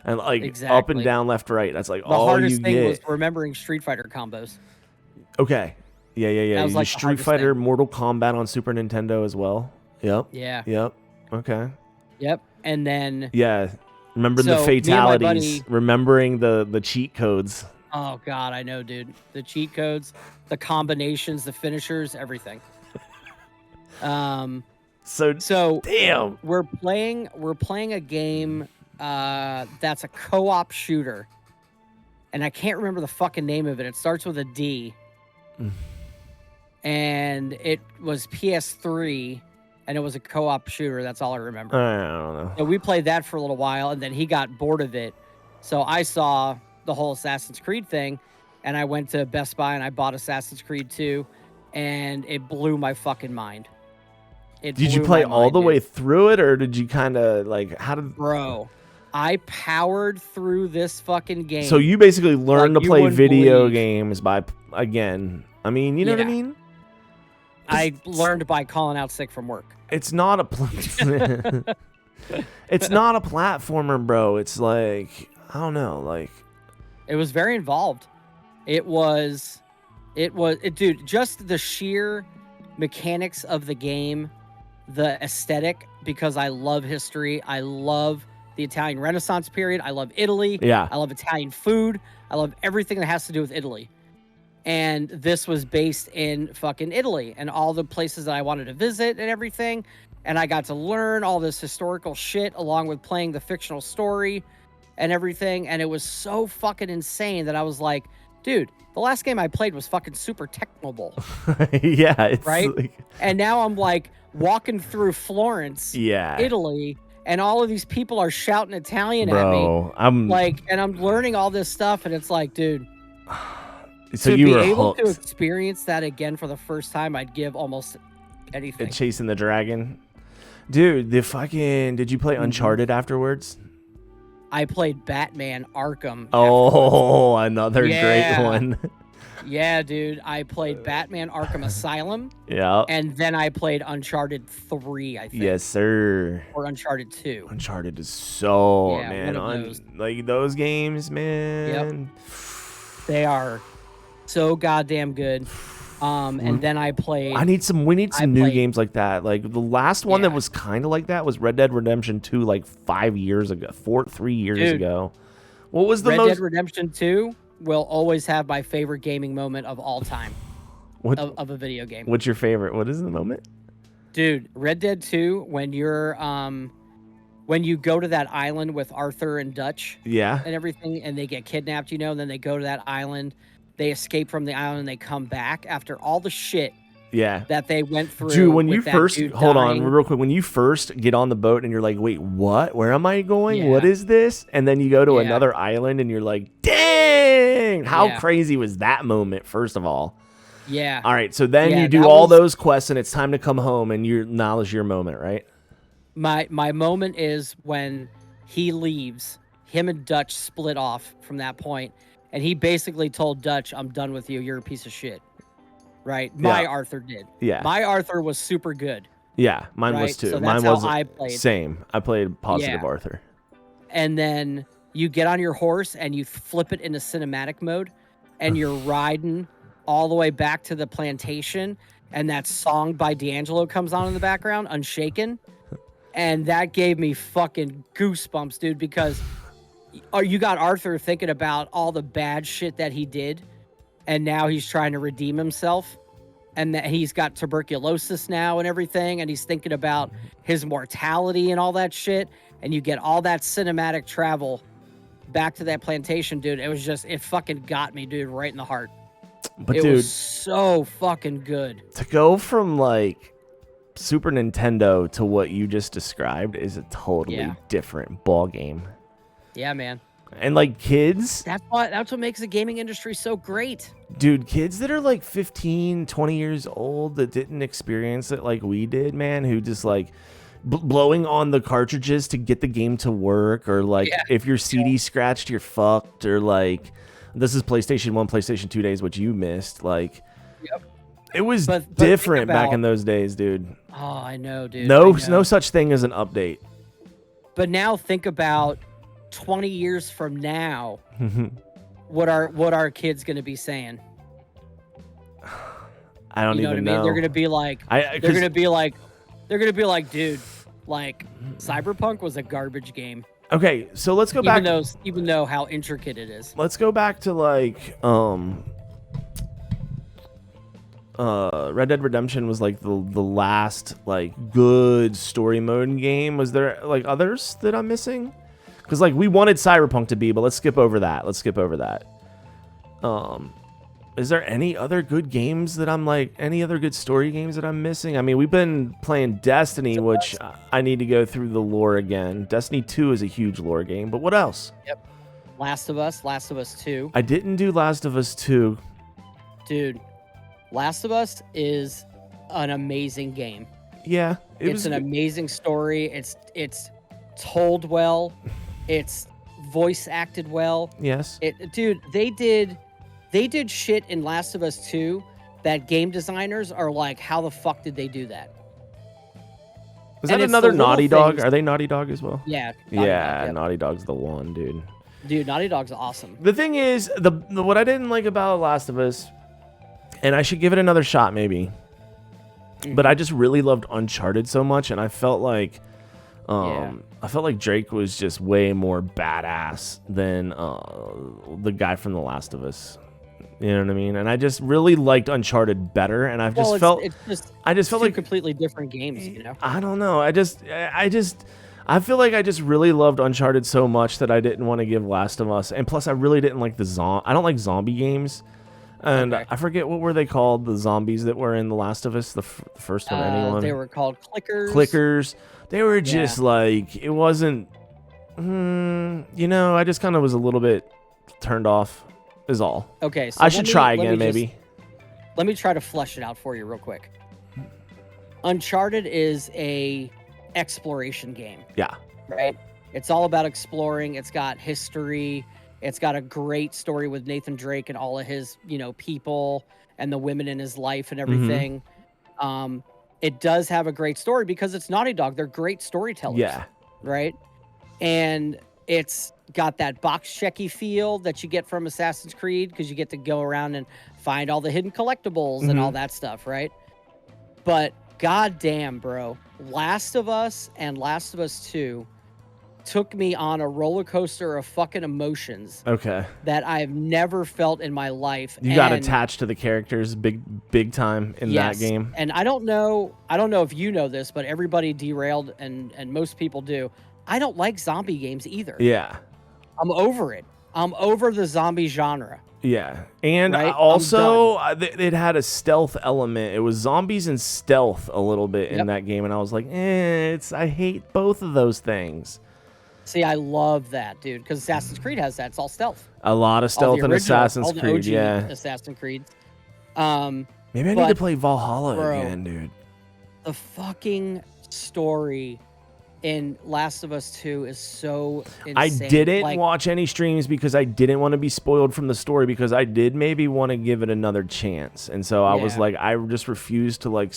and like up and down, left, right. That's like all you get. The hardest thing was remembering Street Fighter combos. Okay. Yeah. That was like Street Fighter, Mortal Kombat on Super Nintendo as well. Yep. Yeah. Yep. Okay. Yep. And then remember the fatalities, remembering the cheat codes. Oh god, I know, dude. The cheat codes, the combinations, the finishers, everything. So damn. We're playing a game that's a co-op shooter. And I can't remember the fucking name of it. It starts with a D. And it was PS3 and it was a co-op shooter. That's all I remember. I don't know. So we played that for a little while and then he got bored of it. So I saw the whole Assassin's Creed thing and I went to Best Buy and I bought Assassin's Creed 2 and it blew my fucking mind. Did you play all the way through it or did you kind of like Bro, I powered through this fucking game. So you basically learned to play video games by I mean, you know what I mean? I learned by calling out sick from work. It's not a it's not a platformer, bro. It's like I don't know, like it was very involved. It was dude, just the sheer mechanics of the game, the aesthetic, because I love history. I love the Italian Renaissance period. I love Italy. Yeah. I love Italian food. I love everything that has to do with Italy. And this was based in fucking Italy and all the places that I wanted to visit and everything. And I got to learn all this historical shit along with playing the fictional story and everything. And it was so fucking insane that I was like, dude, the last game I played was fucking Super Tecmo Bowl. Yeah. It's right? Like... And now I'm like walking through Florence, Italy, and all of these people are shouting Italian at me. I'm learning all this stuff, and it's like, dude. So to you be were able hooked. to experience that again for the first time, I'd give almost anything. Chasing the dragon, dude. Did you play Uncharted afterwards? I played Batman Arkham. Oh, another great one. Yeah, dude. I played Batman Arkham Asylum. Yeah. And then I played Uncharted 3, I think. Yes, sir. Or Uncharted 2. Uncharted is so, man. Like those games, man. Yep. They are so goddamn good. And then I played. We need some new games like that. Like the last one that was kind of like that was Red Dead Redemption 2, like 3 years ago. What was the Red Dead Redemption 2 will always have my favorite gaming moment of all time. Of a video game. What's your favorite? What is the moment? Dude, Red Dead 2, when you're when you go to that island with Arthur and Dutch. Yeah. And everything, and they get kidnapped, and then they go to that island. They escape from the island and they come back after all the shit that they went through. Dude, when you first hold on real quick, when you first get on the boat and you're like, wait, what? Where am I going? What is this? And then you go to another island and you're like, dang, how crazy was that moment, first of all? Yeah. All right, so then you do all those quests and it's time to come home and now is your moment, right? My moment is when he leaves. Him and Dutch split off from that point. And he basically told Dutch, I'm done with you. You're a piece of shit. Right? My Arthur did. Yeah. My Arthur was super good. Yeah, mine was too. So mine that's was how I played. Same. I played positive Arthur. And then you get on your horse and you flip it into cinematic mode and you're riding all the way back to the plantation. And that song by D'Angelo comes on in the background, Unshaken. And that gave me fucking goosebumps, dude, because or you got Arthur thinking about all the bad shit that he did, and now he's trying to redeem himself, and that he's got tuberculosis now and everything, and he's thinking about his mortality and all that shit, and you get all that cinematic travel back to that plantation, dude. It fucking got me, dude, right in the heart. But it dude, was so fucking good. To go from like Super Nintendo to what you just described is a totally different ball game. Yeah, man. And like kids, that's what makes the gaming industry so great. Dude, kids that are like 15, 20 years old that didn't experience it like we did, man, who just like blowing on the cartridges to get the game to work, or like if your CD scratched, you're fucked, or like this is PlayStation 1, PlayStation 2 days, which you missed. Like, it was different back in those days, dude. Oh, I know, dude. No such thing as an update. But now think about 20 years from now, what are kids going to be saying? I don't even know. They're going to be like, dude, like Cyberpunk was a garbage game. Okay, so let's go back. Even though how intricate it is. Let's go back to like Red Dead Redemption was like the last like good story mode game. Was there like others that I'm missing? Because like we wanted Cyberpunk to be, but let's skip over that. Is there any other good games that I'm like, any other good story games that I'm missing? I mean, we've been playing Destiny, which I need to go through the lore again. Destiny 2 is a huge lore game, but what else? Yep. Last of Us 2. I didn't do Last of Us 2. Dude, Last of Us is an amazing game. Yeah. It's an amazing story. It's told well. It's voice acted well. Yes. Dude, they did shit in Last of Us 2 that game designers are like, how the fuck did they do that? Is that another Naughty Dog? Are they Naughty Dog as well? Yeah. Naughty Dog's the one, dude. Dude, Naughty Dog's awesome. The thing is, what I didn't like about Last of Us, and I should give it another shot maybe, but I just really loved Uncharted so much, and I felt like Drake was just way more badass than the guy from The Last of Us. You know what I mean? And I just really liked Uncharted better, and I just felt like completely different games. You know? I don't know. I feel like I just really loved Uncharted so much that I didn't want to give Last of Us, and plus I really didn't like I don't like zombie games. And I forget what were they called, the zombies that were in The Last of Us, the first one. Anyone? They were called clickers. They were just like, it wasn't. I just kind of was a little bit turned off. Is all. Okay, so I should try again, maybe. Let me try to flesh it out for you real quick. Uncharted is a exploration game. Yeah. Right? It's all about exploring. It's got history. It's got a great story with Nathan Drake and all of his, people and the women in his life and everything. It does have a great story because it's Naughty Dog. They're great storytellers. Yeah. Right? And it's got that box checky feel that you get from Assassin's Creed because you get to go around and find all the hidden collectibles and all that stuff, right? But goddamn, bro, Last of Us and Last of Us 2 took me on a roller coaster of fucking emotions. Okay. That I've never felt in my life. You got attached to the characters big time in that game. And I don't know if you know this, but everybody derailed and most people do. I don't like zombie games either. Yeah. I'm over it. I'm over the zombie genre. Yeah. And also, it had a stealth element. It was zombies and stealth a little bit in that game. And I was like, I hate both of those things. See, I love that, dude, because Assassin's Creed has that. It's all stealth. A lot of stealth in Assassin's Creed, yeah. Assassin's Creed. Maybe I need to play Valhalla again, dude. The fucking story in Last of Us 2 is so insane. I didn't watch any streams because I didn't want to be spoiled from the story, because I did maybe want to give it another chance. And so I was like, I just refused to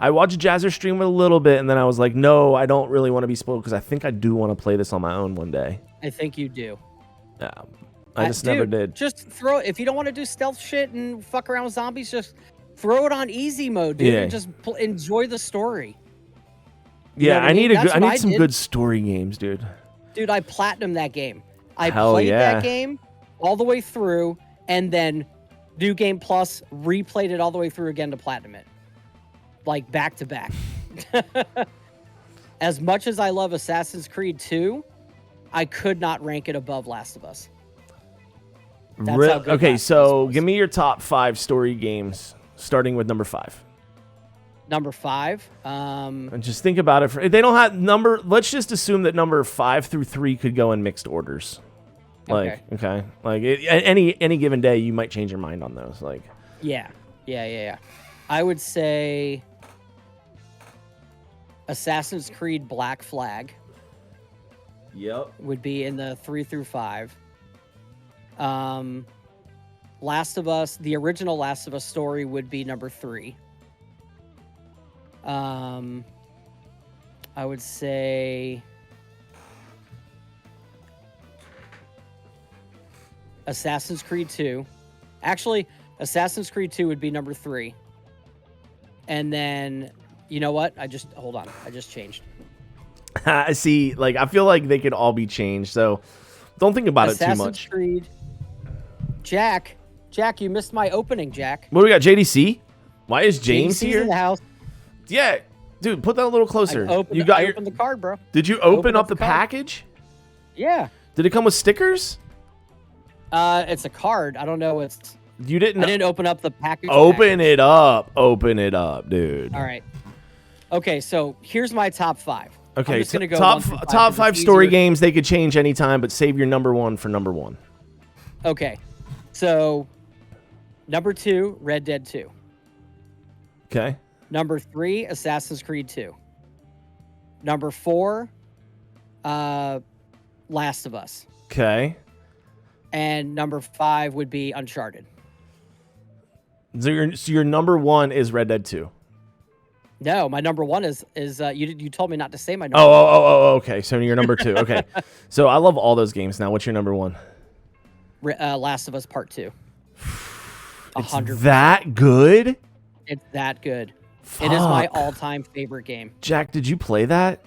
I watched Jazzer stream a little bit, and then I was like, no, I don't really want to be spoiled because I think I do want to play this on my own one day. I think you do. Yeah. I just never did. Just if you don't want to do stealth shit and fuck around with zombies, just throw it on easy mode, dude, and just enjoy the story. I need some good story games, dude. Dude, I platinumed that game. I Hell played yeah. that game all the way through, and then New Game Plus replayed it all the way through again to platinum it, like back to back. As much as I love Assassin's Creed 2, I could not rank it above Last of Us. That's how good Okay, Last of Us so was. give me your top 5 story games, starting with number 5. Number 5. And just think about it. They don't have number. Let's just assume that number 5 through 3 could go in mixed orders. Like, okay. Like any given day, you might change your mind on those. Like, Yeah. I would say Assassin's Creed Black Flag. Yep. Would be in the 3 through 5. Last of Us, the original Last of Us story would be number 3. I would say Assassin's Creed 2. Actually, Assassin's Creed 2 would be number 3. And then, you know what? Hold on. I just changed. I see. Like, I feel like they could all be changed. So don't think about it too much. Assassin's Creed. Jack, you missed my opening, Jack. What do we got? JDC? Why is James JDC's here? in the house. Yeah. Dude, put that a little closer. I opened the card, bro. Did you open up the card. package? Yeah. Did it come with stickers? It's a card. I don't know. You didn't. I didn't open up the package. Open it up. Open it up, dude. All right. Okay, so here's my top 5. Okay, I'm just gonna go top 5 story games. They could change anytime, but save your number 1 for number 1. Okay, so number 2, Red Dead 2. Okay. Number 3, Assassin's Creed 2. Number 4, Last of Us. Okay. And number 5 would be Uncharted. So your number 1 is Red Dead 2. No, my number 1 is you told me not to say my number. Okay. So your number 2. Okay. So I love all those games now. What's your number 1? Last of Us Part 2. 100%. That good? It's that good. Fuck. It is my all-time favorite game. Jack, did you play that?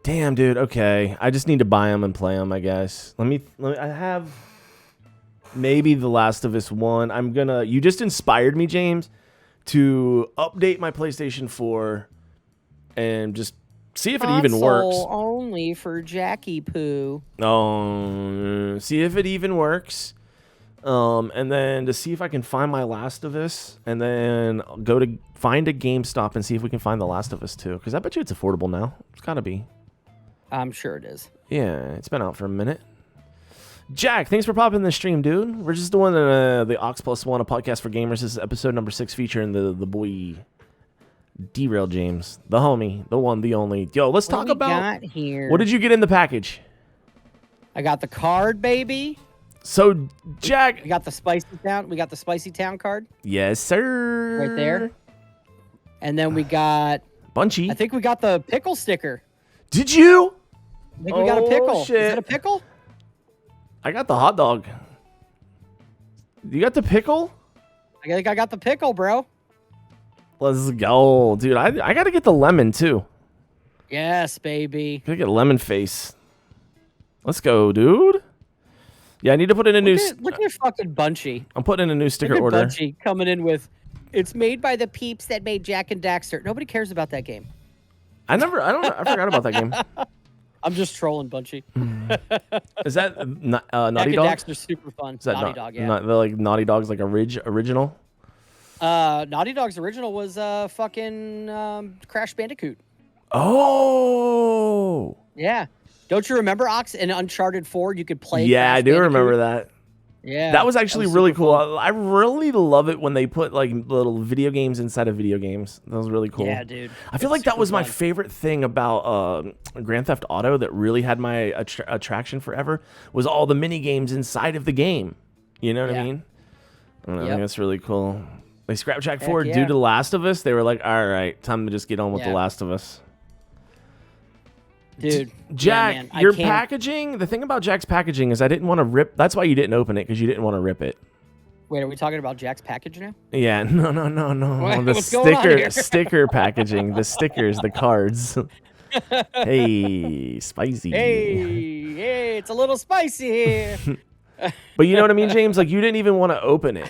Damn, dude. Okay. I just need to buy them and play them, I guess. Let me I have maybe The Last of Us 1. You just inspired me, James, to update my PlayStation 4 and just see if it even works. Only for Jackie Poo. Oh, see if it even works. And then to see if I can find my Last of Us, and then go to find a GameStop and see if we can find The Last of Us 2. Because I bet you it's affordable now. It's got to be. I'm sure it is. Yeah, it's been out for a minute. Jack, thanks for popping in the stream, dude. We're just doing the Ox Plus One, a podcast for gamers. This is episode number 6, featuring the boy D3RAILED James, the homie, the one, the only. Yo, let's talk about here. What did you get in the package? I got the card, baby. So, Jack, We got the Spicy Town card. Yes, sir. Right there. And then we got Bunchy. I think we got the pickle sticker. Did you? I think we got a pickle. Shit. Is that a pickle? I got the hot dog. You got the pickle? I think I got the pickle, bro. Let's go, dude. I gotta get the lemon too. Yes, baby. Gotta get lemon face. Let's go, dude. Yeah, I need to put in a new. Look at fucking Bunchy. I'm putting in a new sticker Look at order. Bunchy coming in with, it's made by the peeps that made Jak and Daxter. Nobody cares about that game. I forgot about that game. I'm just trolling Bunchy. Is that Naughty Jak Dog? and Daxter's super fun. Is that Naughty Dog, yeah. Naughty Dog's like original? Naughty Dog's original was fucking Crash Bandicoot. Oh. Yeah. Don't you remember, Ox, in Uncharted 4, you could play Yeah, Crash I do Bandicoot? remember that. Yeah. That was actually really super cool. fun. I really love it when they put like little video games inside of video games. That was really cool. Yeah, dude. I feel like that was my favorite thing about Grand Theft Auto that really had my attraction forever was all the mini games inside of the game. You know what I mean? I don't know, I think that's really cool. They scrapped Jack 4 due to The Last of Us. They were like, all right, time to just get on with The Last of Us. Dude, Jack, your packaging, the thing about Jack's packaging is I didn't want to rip. That's why you didn't open it, because you didn't want to rip it. Wait, are we talking about Jack's package now? Yeah, no. The What's going on here? sticker packaging, the stickers, the cards. Hey, spicy. Hey, it's a little spicy here. But you know what I mean, James? Like, you didn't even want to open it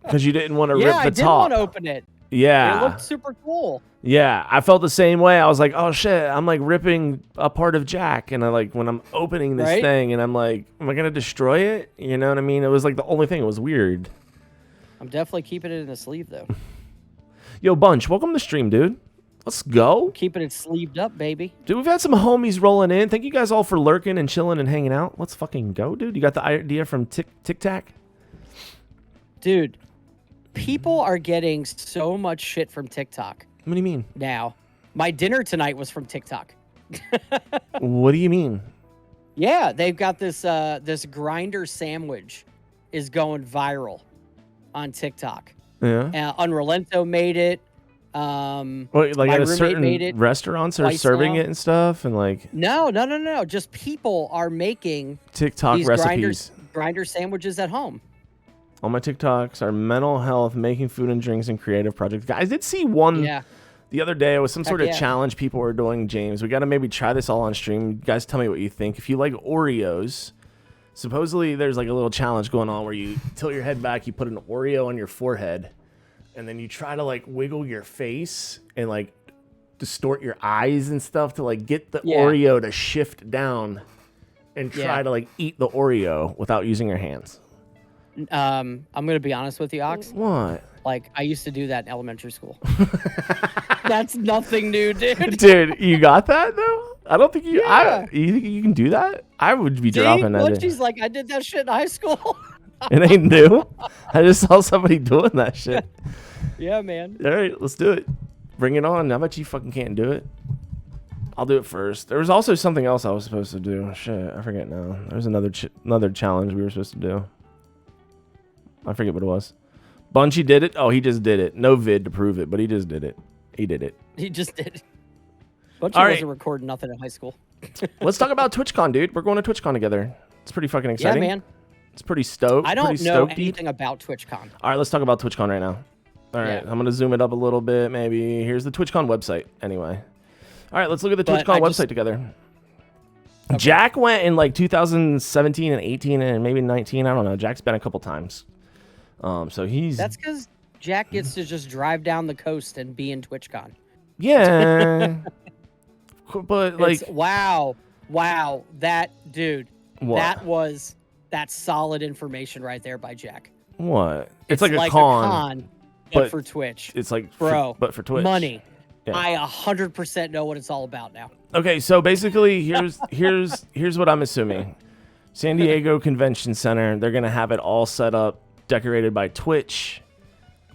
because you didn't want to rip the top. Yeah, I did want to open it. Yeah. It looked super cool. Yeah, I felt the same way. I was like, oh shit, I'm like ripping a part of Jack, and I like when I'm opening this thing, and I'm like, am I gonna destroy it? You know what I mean? It was like the only thing. It was weird. I'm definitely keeping it in the sleeve though. Yo, Bunch, welcome to the stream, dude. Let's go. Keeping it sleeved up, baby. Dude, we've had some homies rolling in. Thank you guys all for lurking and chilling and hanging out. Let's fucking go, dude. You got the idea from Tic Tac? Dude, people are getting so much shit from TikTok. What do you mean? Now, my dinner tonight was from TikTok. What do you mean? Yeah, they've got this this grinder sandwich is going viral on TikTok. Yeah. Unrelento made it. Wait, like at a certain restaurants are serving it and stuff, and like no. Just people are making TikTok these recipes, grinder sandwiches at home. All my TikToks are mental health, making food and drinks, and creative projects. Guys, I did see one the other day. It was some sort of challenge people were doing. James, we got to maybe try this all on stream. You guys, tell me what you think. If you like Oreos, supposedly there's like a little challenge going on where you tilt your head back, you put an Oreo on your forehead, and then you try to like wiggle your face and like distort your eyes and stuff to like get the Oreo to shift down and try to like eat the Oreo without using your hands. I'm gonna be honest with you, Ox. What? Like, I used to do that in elementary school. That's nothing new, dude. Dude, you got that though? I don't think you. You think you can do that? I would be dropping that. She's like, I did that shit in high school. It ain't new. I just saw somebody doing that shit. Yeah, man. All right, let's do it. Bring it on. I bet you fucking can't do it. I'll do it first. There was also something else I was supposed to do. Shit, I forget now. There was another challenge we were supposed to do. I forget what it was. Bunchy did it. Oh, he just did it. No vid to prove it, but he just did it. He did it. He just did it. Bunchy wasn't recording nothing in high school. Let's talk about TwitchCon, dude. We're going to TwitchCon together. It's pretty fucking exciting. Yeah, man. It's pretty stoked. I don't know anything about TwitchCon. All right, let's talk about TwitchCon right now. All right, I'm going to zoom it up a little bit, maybe. Here's the TwitchCon website, anyway. All right, let's look at the TwitchCon website together. Okay. Jack went in like 2017 and 18 and maybe 19. I don't know. Jack's been a couple times. So he's... That's because Jack gets to just drive down the coast and be in TwitchCon. Yeah. But like... Wow. That, dude. What? That's solid information right there by Jack. What? It's like a con. But for Twitch. It's like... Bro. But for Twitch. Money. Yeah. I 100% know what it's all about now. Okay, so basically, here's what I'm assuming. San Diego Convention Center, they're going to have it all set up, decorated by Twitch.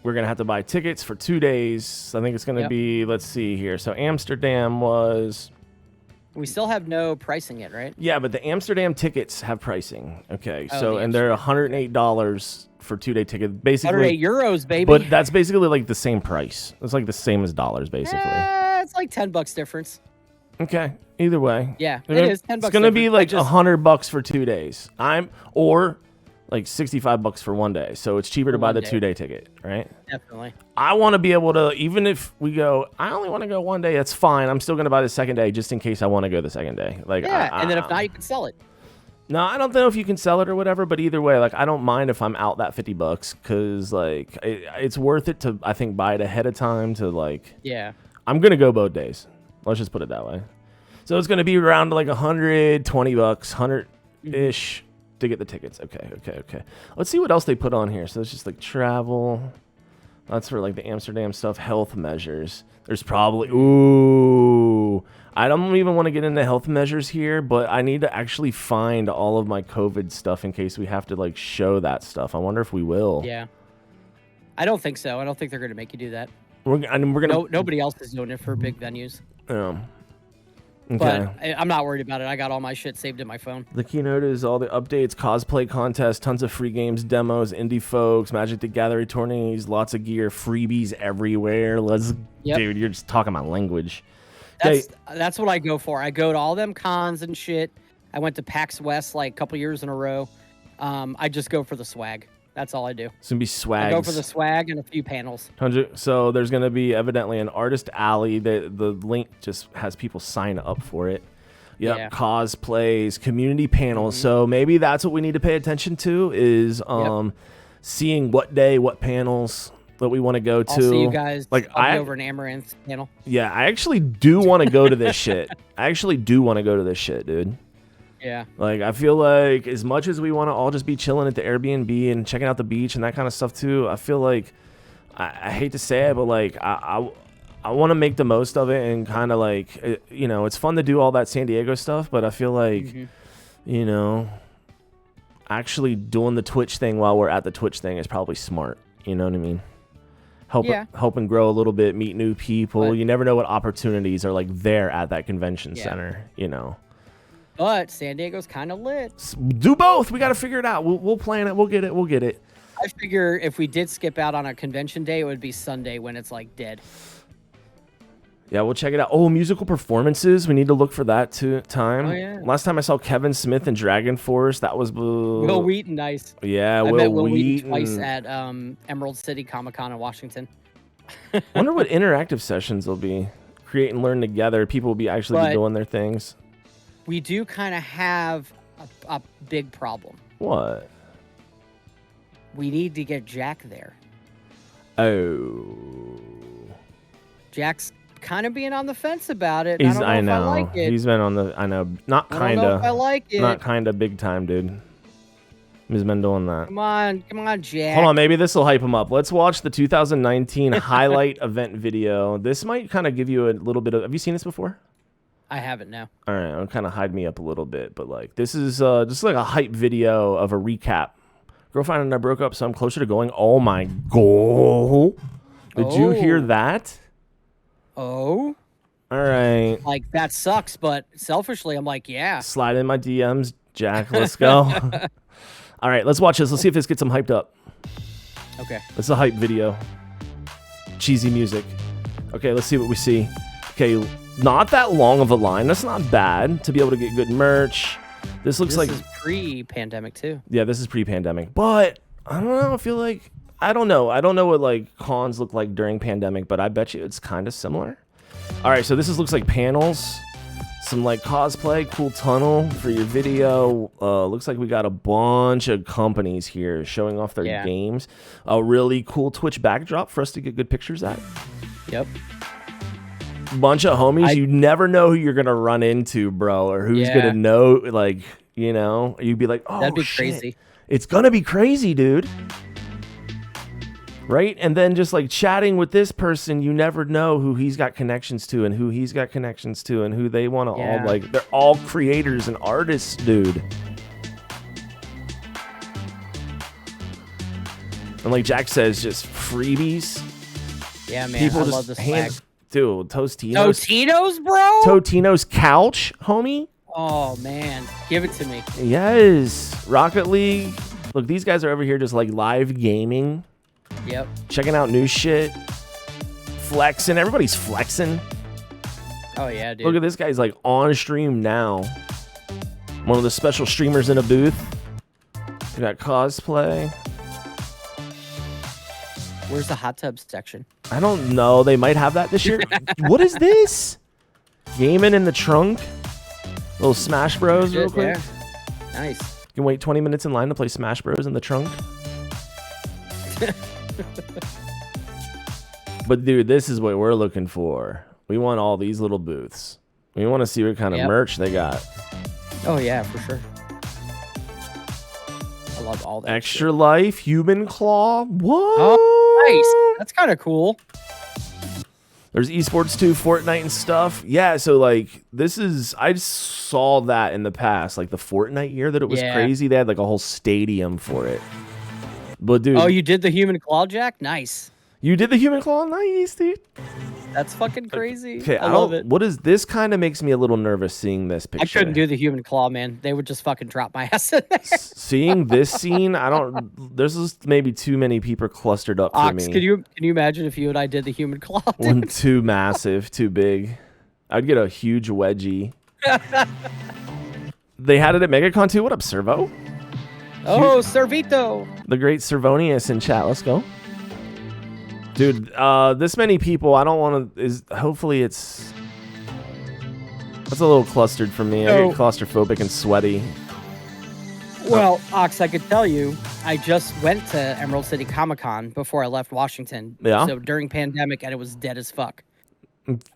We're going to have to buy tickets for 2 days. I think it's going to be, let's see here. So Amsterdam was... We still have no pricing yet, right? Yeah, but the Amsterdam tickets have pricing. Okay, and they're $108 for 2-day ticket. Basically, €108, baby. But that's basically like the same price. It's like the same as dollars, basically. It's like $10 difference. Okay, either way. Yeah, it is $10. It's gonna be like $100 for 2 days. Or like $65 for 1 day. So it's cheaper to buy the 2-day ticket, right? Definitely. I want to be able to, even if we go, I only want to go 1 day. That's fine. I'm still gonna buy the second day just in case I want to go the second day. Like, and then if not, you can sell it. No, I don't know if you can sell it or whatever, but either way, like, I don't mind if I'm out that $50 because like it's worth it to, I think, buy it ahead of time to like. Yeah. I'm gonna go both days. Let's just put it that way. So it's gonna be around like $120, 100-ish to get the tickets. Okay. Let's see what else they put on here. So it's just like travel. That's for like the Amsterdam stuff. Health measures. There's probably I don't even want to get into health measures here, but I need to actually find all of my COVID stuff in case we have to like show that stuff. I wonder if we will. Yeah. I don't think so. I don't think they're going to make you do that. We're gonna. Nobody else is doing it for big venues. Okay. But I'm not worried about it. I got all my shit saved in my phone. The keynote is all the updates, cosplay contests, tons of free games, demos, indie folks, Magic the Gathering tourneys, lots of gear, freebies everywhere. Dude, you're just talking my language. That's what I go for. I go to all them cons and shit. I went to PAX West like a couple years in a row. I just go for the swag. That's all I do. It's going to be swag. I go for the swag and a few panels. So there's going to be evidently an artist alley. The link just has people sign up for it. Yep, Yeah. cosplays, community panels. So maybe that's what we need to pay attention to is seeing what day, what panels that we want to go to. I'll see you guys. Like I'll be over in Amaranth panel. Yeah, I actually do want to go to this shit. I actually do want to go to this shit, dude. Yeah. Like, I feel like as much as we want to all just be chilling at the Airbnb and checking out the beach and that kind of stuff too, I feel like, I hate to say it, but like, I want to make the most of it and kind of like, you know, it's fun to do all that San Diego stuff, but I feel like, you know, actually doing the Twitch thing while we're at the Twitch thing is probably smart. You know what I mean? Help and grow a little bit, meet new people. But you never know what opportunities are like there at that convention center, you know. But San Diego's kind of lit. Do both. We got to figure it out. We'll plan it. We'll get it. I figure if we did skip out on a convention day, it would be Sunday when it's like dead. Yeah, we'll check it out. Oh, musical performances. We need to look for that time. Oh, yeah. Last time I saw Kevin Smith in Dragon Force, that was Will Wheaton, nice. Yeah, I met Will Wheaton twice at Emerald City Comic-Con in Washington. Wonder what interactive sessions will be. Create and learn together. People will be actually be doing their things. We do kind of have a big problem. What? We need to get Jack there. Oh. Jack's kind of being on the fence about it. I know. If I like it. He's been on the. I know. Not kind of. I don't know if I like it. Not kind of big time, dude. He's been doing that. Come on, Jack. Hold on, maybe this will hype him up. Let's watch the 2019 highlight event video. This might kind of give you a little bit of. Have you seen this before? I haven't now. All right, it'll kind of hide me up a little bit, but like this is just like a hype video of a recap. Girlfriend and I broke up, so I'm closer to going. Oh my god! Did you hear that? Oh. All right. Like that sucks, but selfishly, I'm like, yeah. Slide in my DMs, Jack. Let's go. All right, let's watch this. Let's see if this gets them hyped up. Okay. It's a hype video. Cheesy music. Okay, let's see what we see. Okay, not that long of a line. That's not bad to be able to get good merch. This looks like this is pre-pandemic too. Yeah, this is pre-pandemic. But I don't know. I feel like I don't know what like cons look like during pandemic, but I bet you it's kind of similar. All right, so this looks like panels. Some like cosplay, cool tunnel for your video. Looks like we got a bunch of companies here showing off their games. A really cool Twitch backdrop for us to get good pictures at. Yep. Bunch of homies. You never know who you're gonna run into, bro, or who's gonna know. Like, you know, you'd be like, oh, that'd be shit. crazy. It's gonna be crazy, dude. Right? And then just like chatting with this person, you never know who he's got connections to and who he's got connections to and who they want to all like. They're all creators and artists, dude. And like Jack says, just freebies. Yeah, man. People I just love this swag. Dude, Tostinos. Totinos, bro? Totino's couch, homie. Oh, man. Give it to me. Yes. Rocket League. Look, these guys are over here just like live gaming. Yep. Checking out new shit. Flexing. Everybody's flexing. Oh, yeah, dude. Look at this guy's like on stream now. One of the special streamers in a booth. We got cosplay. Where's the hot tub section? I don't know. They might have that this year. What is this? Gaming in the trunk. Little Smash Bros real quick. Yeah. Nice. You can wait 20 minutes in line to play Smash Bros in the trunk. But dude, this is what we're looking for. We want all these little booths. We want to see what kind of merch they got. Oh yeah, for sure. I love all that. Extra Life, Human Claw. What? Oh, nice. That's kind of cool. There's esports too, Fortnite and stuff. Yeah, so like this is, I saw that in the past, like the Fortnite year that it was crazy. They had like a whole stadium for it. But dude, oh, you did the human claw, Jack? Nice. You did the human claw? Nice, dude. That's fucking crazy. Okay, I love it. What is this? Kind of makes me a little nervous seeing this picture. I couldn't do the human claw, man. They would just fucking drop my ass in there. Seeing this scene, I don't. There's just maybe too many people clustered up for me. Can you imagine if you and I did the human claw? Dude? One too massive, too big. I'd get a huge wedgie. They had it at MegaCon too. What up, Servo? Oh, Servito. The great Servonius in chat. Let's go. Dude, this many people, I don't want to, hopefully it's, That's a little clustered for me. I So- get claustrophobic and sweaty. Well, Ox, I could tell you, I just went to Emerald City Comic-Con before I left Washington. Yeah? So during pandemic, and it was dead as fuck.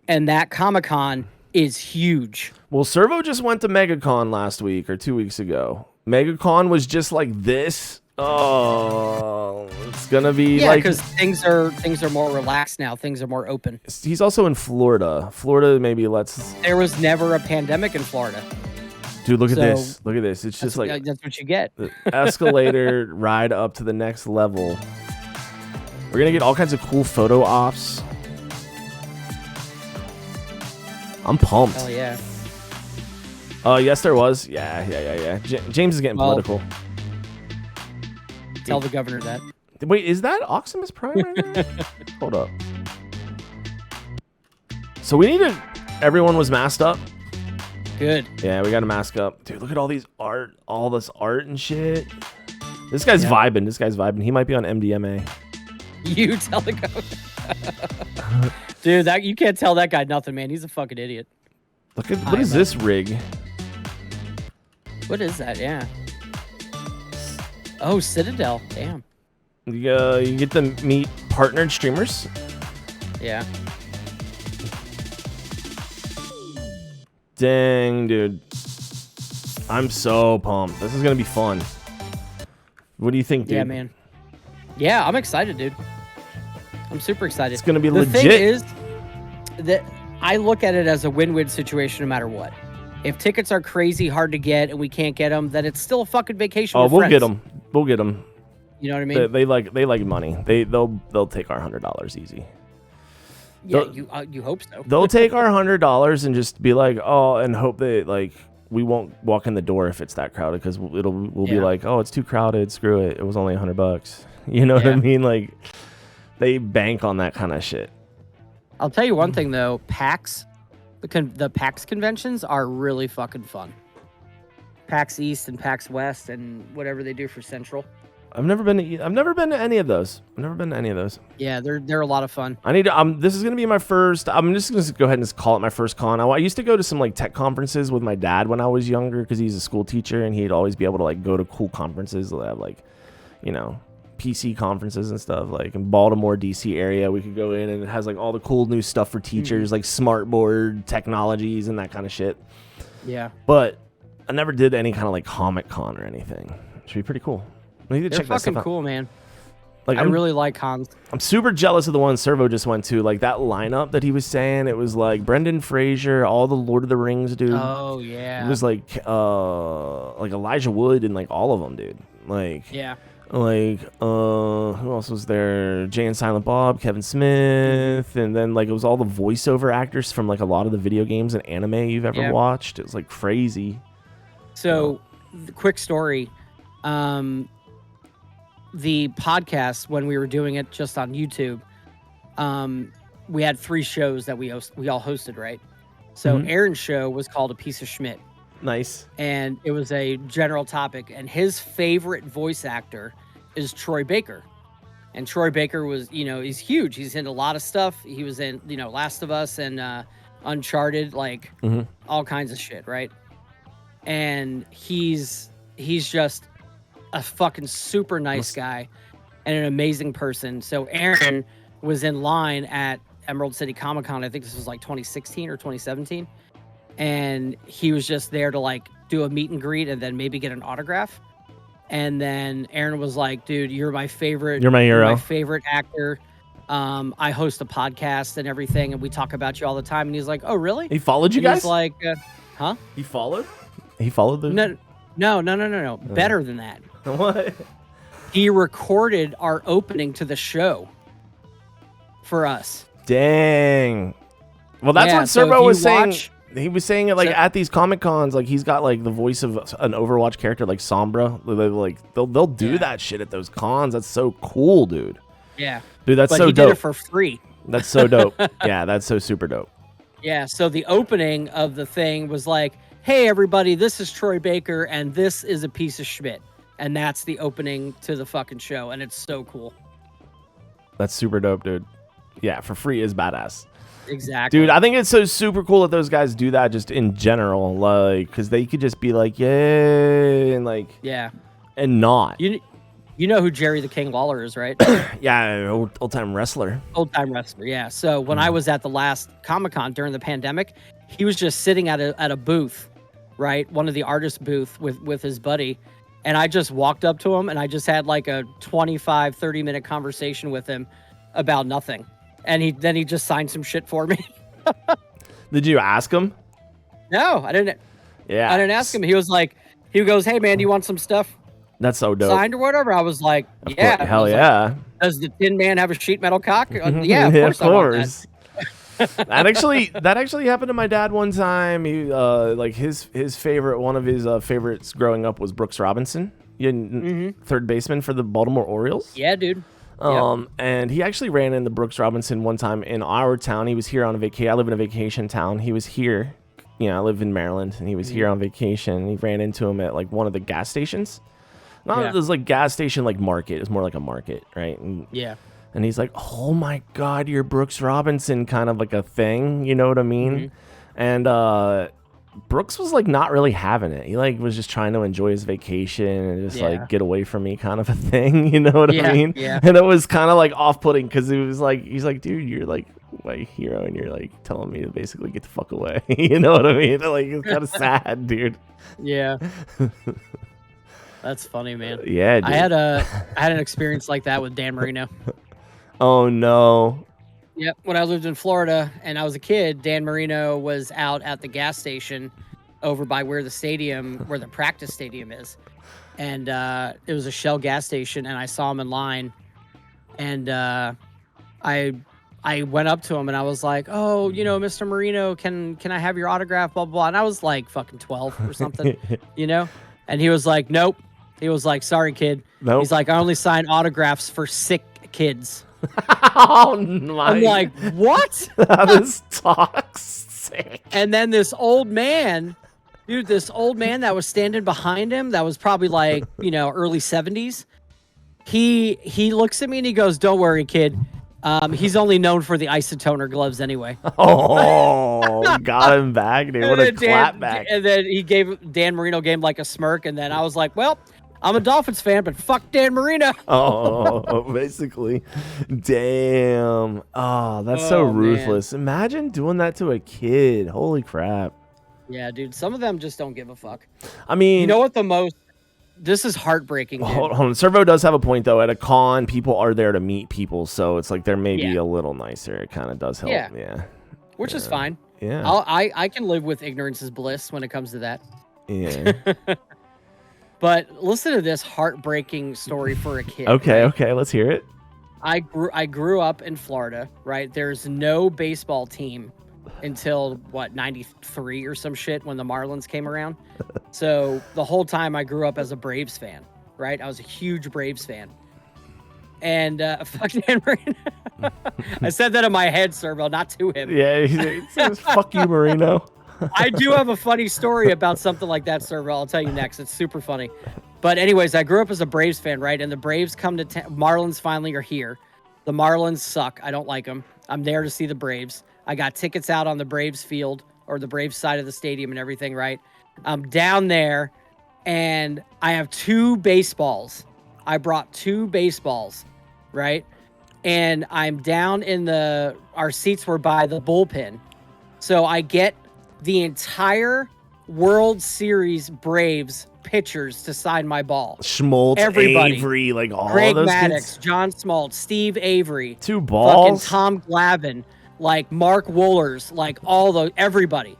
And that Comic-Con is huge. Well, Servo just went to MegaCon last week or 2 weeks ago. MegaCon was just like this. Oh, it's gonna be Yeah, like because things are more relaxed now. Things are more open. he's also in Florida. Florida maybe lets. There was never a pandemic in Florida. Dude, look at So, this. Look at this. It's just like That's what you get. the escalator ride up to the next level. We're gonna get all kinds of cool photo ops. I'm pumped. Hell yeah. Yes, there was. Yeah. James is getting political. Tell the governor that. Wait, is that Optimus Prime right there? Hold up. So we need to. Everyone was masked up. Good. Yeah, we got to mask up. Dude, look at all these art, all this art and shit. This guy's vibing. This guy's vibing. He might be on MDMA. You tell the governor. Dude, that you can't tell that guy nothing, man. He's a fucking idiot. Look at what is this rig? What is that? Yeah. Oh, Citadel. Damn. You get to meet partnered streamers. Yeah. Dang, dude. I'm so pumped. This is gonna be fun. What do you think, dude? Yeah, man. Yeah, I'm excited, dude. I'm super excited. It's gonna be the legit. thing is that I look at it as a win-win situation no matter what. If tickets are crazy hard to get and we can't get them, then it's still a fucking vacation. Oh, with we'll friends. get them. We'll get them. You know what I mean? They like money. They'll take our $100 easy. Yeah, you hope so. They'll take our $100 and just be like, oh, and hope they like we won't walk in the door if it's that crowded because we'll be like, oh, it's too crowded. Screw it. It was only $100. You know what I mean? Like they bank on that kind of shit. I'll tell you one thing though, PAX, the PAX conventions are really fucking fun. PAX East and PAX West and whatever they do for Central. I've never been to any of those. Yeah, they're a lot of fun. I need to. This is gonna be my first. I'm just gonna go ahead and just call it my first con. I used to go to some like tech conferences with my dad when I was younger because he's a school teacher and he'd always be able to like go to cool conferences that have like, you know, PC conferences and stuff. Like in Baltimore, DC area, we could go in and it has like all the cool new stuff for teachers, like smartboard technologies and that kind of shit. Yeah, but I never did any kind of like Comic Con or anything. It should be pretty cool. I need to they're check that stuff fucking out. cool, man. Like I really like cons. I'm super jealous of the one Servo just went to. Like that lineup that he was saying, it was like Brendan Fraser, all the Lord of the Rings dude. Oh yeah. It was like Elijah Wood and like all of them, dude. Like yeah. Like who else was there? Jay and Silent Bob, Kevin Smith, and then like it was all the voiceover actors from like a lot of the video games and anime you've ever watched. It was like crazy. So, the quick story. The podcast, when we were doing it just on YouTube, we had 3 shows that we all hosted, right? So Aaron's show was called A Piece of Schmidt. Nice. And it was a general topic, and his favorite voice actor is Troy Baker. And Troy Baker was, he's huge. He's in a lot of stuff. He was in, Last of Us and Uncharted, like all kinds of shit, right? And he's just a fucking super nice guy and an amazing person. So Aaron was in line at Emerald City Comic-Con. I think this was like 2016 or 2017. And he was just there to like do a meet and greet and then maybe get an autograph. And then Aaron was like, dude, you're my favorite. You're my hero. You're my favorite actor. I host a podcast and everything, and we talk about you all the time. And he's like, oh, really? He followed you and guys? He's like, huh? He followed? He followed the... No. Better than that. What? He recorded our opening to the show for us. Dang. Well, that's what Servo was saying. He was saying it like at these Comic Cons, like he's got like the voice of an Overwatch character like Sombra. Like they'll do that shit at those cons. That's so cool, dude. Yeah. Dude, that's but so he dope. Did it for free. That's so dope. Yeah, that's so super dope. Yeah, so the opening of the thing was like, hey everybody, this is Troy Baker and this is A Piece of Schmidt. And that's the opening to the fucking show, and it's so cool. That's super dope, dude. Yeah, for free is badass. Exactly. Dude, I think it's so super cool that those guys do that just in general, like, because they could just be like, yay, and like, yeah, and not. You know who Jerry the King Lawler is, right? Yeah, old time wrestler. Old time wrestler, yeah. So when I was at the last Comic-Con during the pandemic, he was just sitting at a booth, right? One of the artist booth with his buddy. And I just walked up to him and I just had like a 25, 30-minute conversation with him about nothing. And he just signed some shit for me. Did you ask him? No, I didn't. Yeah. I didn't ask him. He goes, hey man, do you want some stuff That's so dope. signed or whatever? I was like, yeah. Hell yeah. Like, does the Tin Man have a sheet metal cock? Yeah, of course. Of course. that actually happened to my dad one time. He like his favorite, one of his favorites growing up was Brooks Robinson, third baseman for the Baltimore Orioles. Yeah, dude. And he actually ran into Brooks Robinson one time in our town. He was here on a vacation. I live in a vacation town. He was here. I live in Maryland, and he was here on vacation. He ran into him at like one of the gas stations. It was like gas station like market. It was more like a market, right? And, and he's like, "Oh my God, you're Brooks Robinson," kind of like a thing. You know what I mean? And Brooks was like not really having it. He like was just trying to enjoy his vacation and just like get away from me, kind of a thing. You know what I mean? Yeah. And it was kind of like off-putting because it was like he's like, "Dude, you're like my hero, and you're like telling me to basically get the fuck away." You know what I mean? Like it's kind of sad, dude. Yeah. That's funny, man. Yeah, dude. I had an experience like that with Dan Marino. Oh no. Yep. When I lived in Florida and I was a kid, Dan Marino was out at the gas station over by where the practice stadium is. And it was a Shell gas station, and I saw him in line. And I went up to him and I was like, "Oh, Mr. Marino, can I have your autograph, blah, blah, blah." And I was like fucking 12 or something, And he was like, "Nope." He was like, "Sorry, kid." Nope. He's like, "I only sign autographs for sick kids." Oh my! I'm like, "What?" That is toxic. And then this old man that was standing behind him, that was probably like, early 70s. He looks at me and he goes, "Don't worry, kid. He's only known for the isotoner gloves anyway." Oh, got him back, dude. What a clap back. And then Dan Marino gave him like a smirk, and then I was like, "Well, I'm a Dolphins fan, but fuck Dan Marino." Oh, basically. Damn. Oh, that's so ruthless. Man. Imagine doing that to a kid. Holy crap. Yeah, dude. Some of them just don't give a fuck. I mean, you know what this is heartbreaking, dude. Hold on. Servo does have a point, though. At a con, people are there to meet people, so it's like they're maybe a little nicer. It kind of does help. Yeah. Which is fine. Yeah. I can live with ignorance is bliss when it comes to that. Yeah. But listen to this heartbreaking story for a kid. Okay, right? okay, let's hear it. I grew up in Florida, right? There's no baseball team until 93 or some shit when the Marlins came around. So the whole time I grew up as a Braves fan, right? I was a huge Braves fan. And fuck Dan Marino. I said that in my head, Servo, not to him. Yeah, he says, "Fuck you, Marino." I do have a funny story about something like that, Servo. I'll tell you next. It's super funny. But anyways, I grew up as a Braves fan, right? And the Braves come to Marlins finally are here. The Marlins suck. I don't like them. I'm there to see the Braves. I got tickets out on the Braves field or the Braves side of the stadium and everything, right? I'm down there and I have 2 baseballs. I brought 2 baseballs, right? And I'm down in our seats were by the bullpen. So I get the entire World Series Braves pitchers to sign my ball. Schmaltz, everybody. Avery, like all Greg those Maddux, kids? John Smoltz, Steve Avery. 2 balls? Fucking Tom Glavine, like Mark Wohlers, like everybody.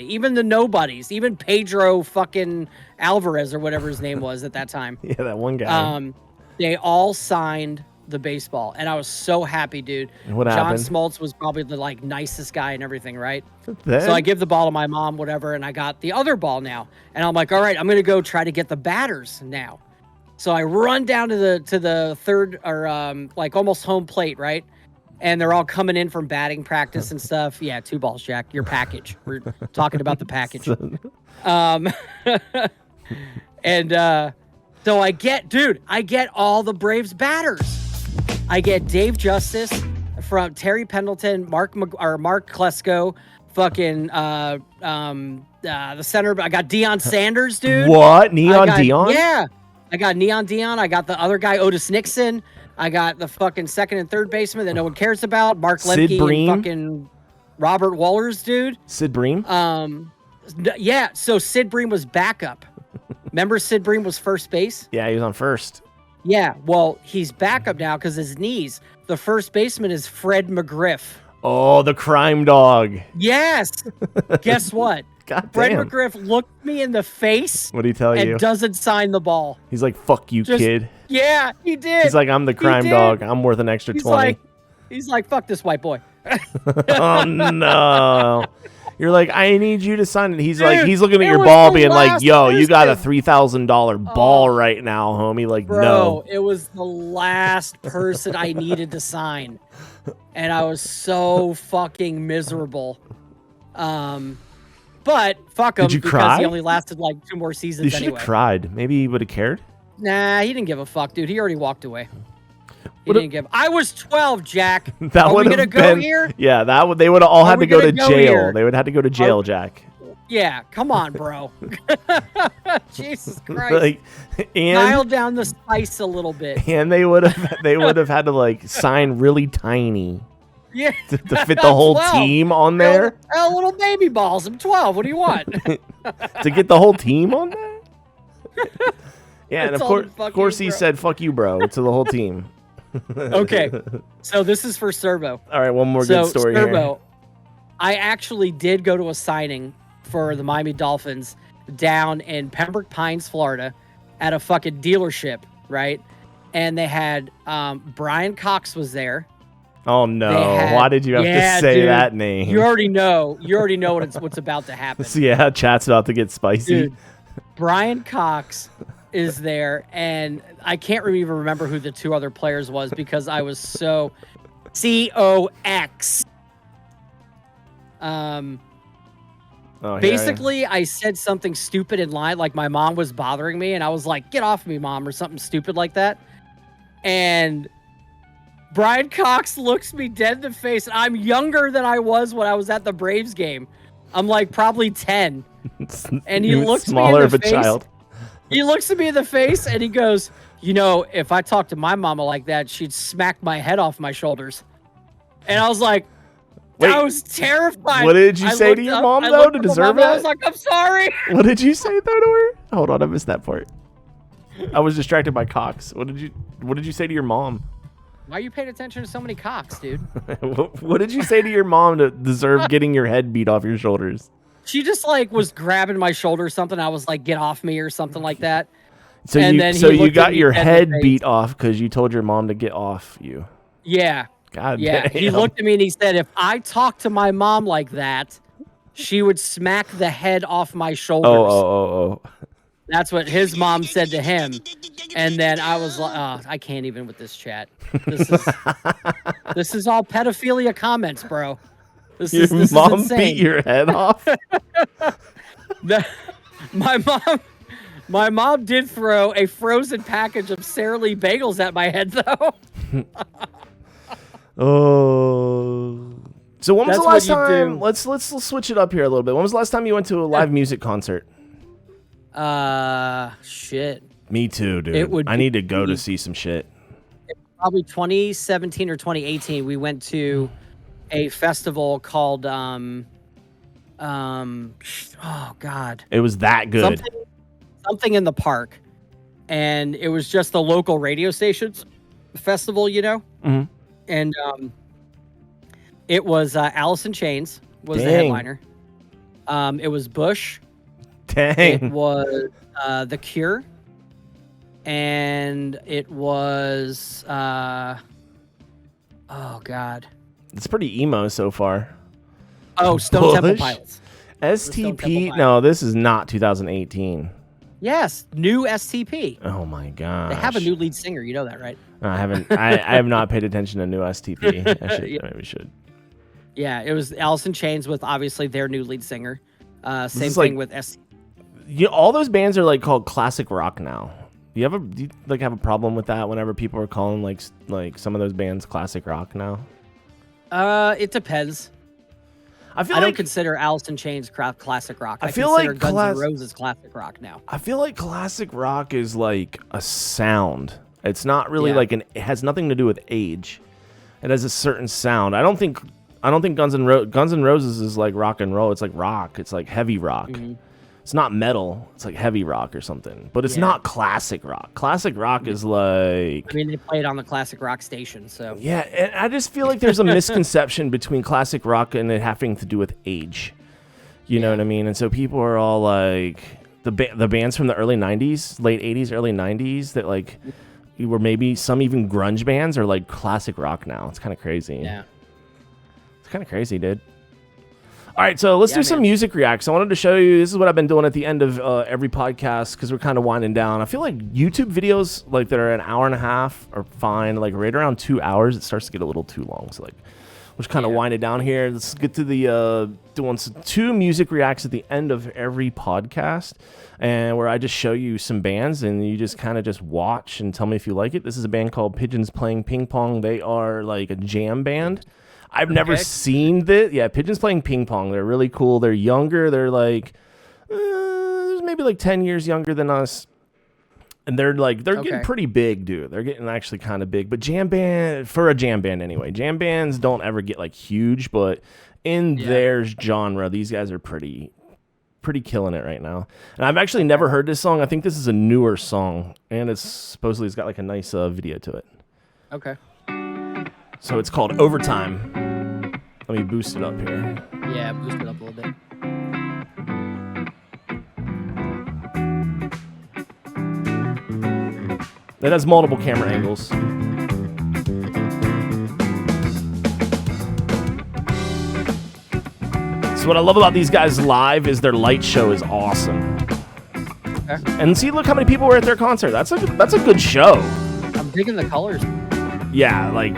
Even the nobodies, even Pedro fucking Alvarez or whatever his name was at that time. Yeah, that one guy. They all signed the baseball, and I was so happy, dude. What happened? John Smoltz was probably the nicest guy and everything, right? Then? So I give the ball to my mom, whatever, and I got the other ball now, and I'm like, all right, I'm gonna go try to get the batters now. So I run down to the third or like almost home plate, right? And they're all coming in from batting practice and stuff. Yeah, 2 balls, Jack. Your package. We're talking about the package. So I get all the Braves batters. I get Dave Justice, from Terry Pendleton, Mark Klesko, fucking the center. I got Deion Sanders, dude. What? Dion? Yeah, I got Neon Dion. I got the other guy, Otis Nixon. I got the fucking second and third baseman that no one cares about, Mark Lemke and fucking Robert Wallers, dude. Sid Bream? Yeah, so Sid Bream was backup. Remember Sid Bream was first base? Yeah, he was on first. Yeah, well, he's backup now because his knees. The first baseman is Fred McGriff. Oh, the crime dog. Yes. Guess what? God Fred damn. McGriff looked me in the face. What did he tell you? And doesn't sign the ball. He's like, fuck you, kid. Yeah, he did. He's like, I'm the crime dog. I'm worth an extra 20. He's like, fuck this white boy. Oh, no. You're like, I need you to sign it. He's Dude, like, he's looking at your ball being like, yo, you got a $3,000 ball right now, homie. Like, bro, no. It was the last person I needed to sign. And I was so fucking miserable. But fuck him. Did you because cry? he only lasted like 2 more seasons You should anyway. have cried. Maybe he would have cared. Nah, he didn't give a fuck, dude. He already walked away. He didn't give. I was 12, Jack. That would have been, go here? Yeah, they would have all had to go to jail. Here? They would have had to go to jail, Jack. Yeah, come on, bro. Jesus Christ. Like, and dial down the spice a little bit. And they would have had to like sign really tiny. Yeah, to fit the whole 12. team on there. Little baby balls. I'm 12. What do you want? To get the whole team on there. Yeah, and of course he said "fuck you, bro" to the whole team. Okay, so this is for Servo. All right, one more good story Servo, here. I actually did go to a signing for the Miami Dolphins down in Pembroke Pines, Florida, at a fucking dealership, right? And they had Brian Cox was there. Oh no! Why did you have to say that name? You already know what's about to happen. So yeah, chat's about to get spicy. Dude, Brian Cox is there, and I can't even remember who the 2 other players was because I was so COX. Basically, I said something stupid in line, like my mom was bothering me, and I was like, "Get off me, mom," or something stupid like that. And Brian Cox looks me dead in the face. And I'm younger than I was when I was at the Braves game. I'm like probably 10, and he looks smaller me in of the a face. child. He looks at me in the face and he goes, "You know, if I talked to my mama like that, she'd smack my head off my shoulders." And I was like, I was terrified. What did you say to your mom, though, to deserve that? I was like, "I'm sorry." What did you say, though, to her? Hold on, I missed that part. I was distracted by Cox. What did you say to your mom? Why are you paying attention to so many cocks, dude? What did you say to your mom to deserve getting your head beat off your shoulders? She just like was grabbing my shoulder or something. I was like, "Get off me," or something like that. So you got your head beat off because you told your mom to get off you. Yeah. God yeah. damn. He looked at me and he said, "If I talked to my mom like that, she would smack the head off my shoulders." Oh. That's what his mom said to him. And then I was like, "Oh, I can't even with this chat. This is all pedophilia comments, bro. This mom is insane." beat your head off? My mom did throw a frozen package of Sara Lee bagels at my head, though. Oh. So when was the last time? Do. Let's switch it up here a little bit. When was the last time you went to a live music concert? Shit. Me too, dude. I need to go to see some shit. Probably 2017 or 2018. We went to a festival called oh god. It was that good. Something in the park, and it was just the local radio stations festival, you know. Mm-hmm. And it was Alice in Chains was the headliner. It was Bush. Dang. It was The Cure, and it was oh god. It's pretty emo so far. Oh, Stone Temple Pilots. STP? No, this is not 2018. Yes, new STP. Oh my god. They have a new lead singer. You know that, right? I haven't. I have not paid attention to new STP. I should. Yeah. Maybe should. Yeah, it was Alice in Chains with obviously their new lead singer. Same thing with STP. All those bands are like called classic rock now. Do you have a problem with that? Whenever people are calling like some of those bands classic rock now. It depends. I don't like, consider Alice in Chains classic rock. I feel consider like Guns N' Roses classic rock now. I feel like classic rock is like a sound. It's not really like it has nothing to do with age. It has a certain sound. I don't think Guns N' Roses is like rock and roll. It's like rock. It's like heavy rock. Mm-hmm. It's not metal. It's like heavy rock or something. But it's not classic rock. Classic rock is like... I mean, they play it on the classic rock station, so... Yeah, and I just feel like there's a misconception between classic rock and it having to do with age. You know what I mean? And so people are all like... The bands from the early 90s, late 80s, early 90s that like... Were maybe some even grunge bands are like classic rock now. It's kind of crazy. Yeah. It's kind of crazy, dude. All right, so let's do some music reacts. I wanted to show you, this is what I've been doing at the end of every podcast because we're kind of winding down. I feel like YouTube videos like that are an hour and a half are fine. Like right around 2 hours, it starts to get a little too long. So like, we'll just kind of wind it down here. Let's get to the doing 2 music reacts at the end of every podcast, and where I just show you some bands and you just kind of just watch and tell me if you like it. This is a band called Pigeons Playing Ping Pong. They are like a jam band. I've never seen this. Yeah, Pigeons Playing Ping Pong. They're really cool. They're younger. They're like maybe like 10 years younger than us. And they're getting pretty big, dude. They're getting actually kind of big. But jam band, for a jam band anyway, jam bands don't ever get like huge, but in their genre, these guys are pretty killing it right now. And I've actually never heard this song. I think this is a newer song, and it's got like a nice video to it. Okay. So it's called Overtime. Let me boost it up here. Yeah, boost it up a little bit. It has multiple camera angles. So what I love about these guys live is their light show is awesome. Okay. And see, look how many people were at their concert. That's a good show. I'm digging the colors. Yeah, like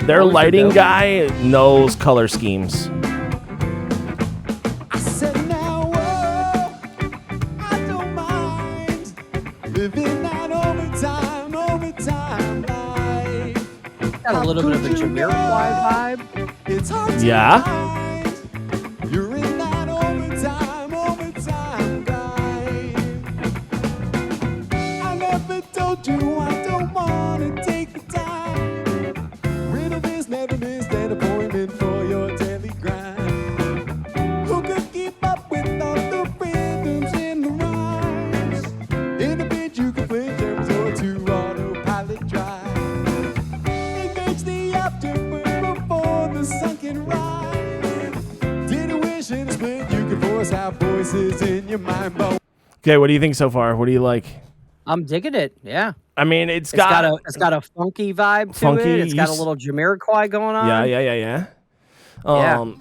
their lighting guy knows color schemes. I said now, I don't mind living that overtime life. Got a little bit of a Jamiroquai vibe. It's hard to find. You're in that overtime life. I never told you I don't want to take the time. Never missed an appointment for your daily grind. Who could keep up with all the rhythms in the rhymes? In a bit you can play James or to autopilot drive. Engage the afterburn before the sun can rise. Did a wish in a split you could force out voices in your mind. Okay, what do you think so far? What do you like? I'm digging it. Yeah. I mean, it's got a funky vibe to it. It's got a little Jamiroquai going on. Yeah. I'm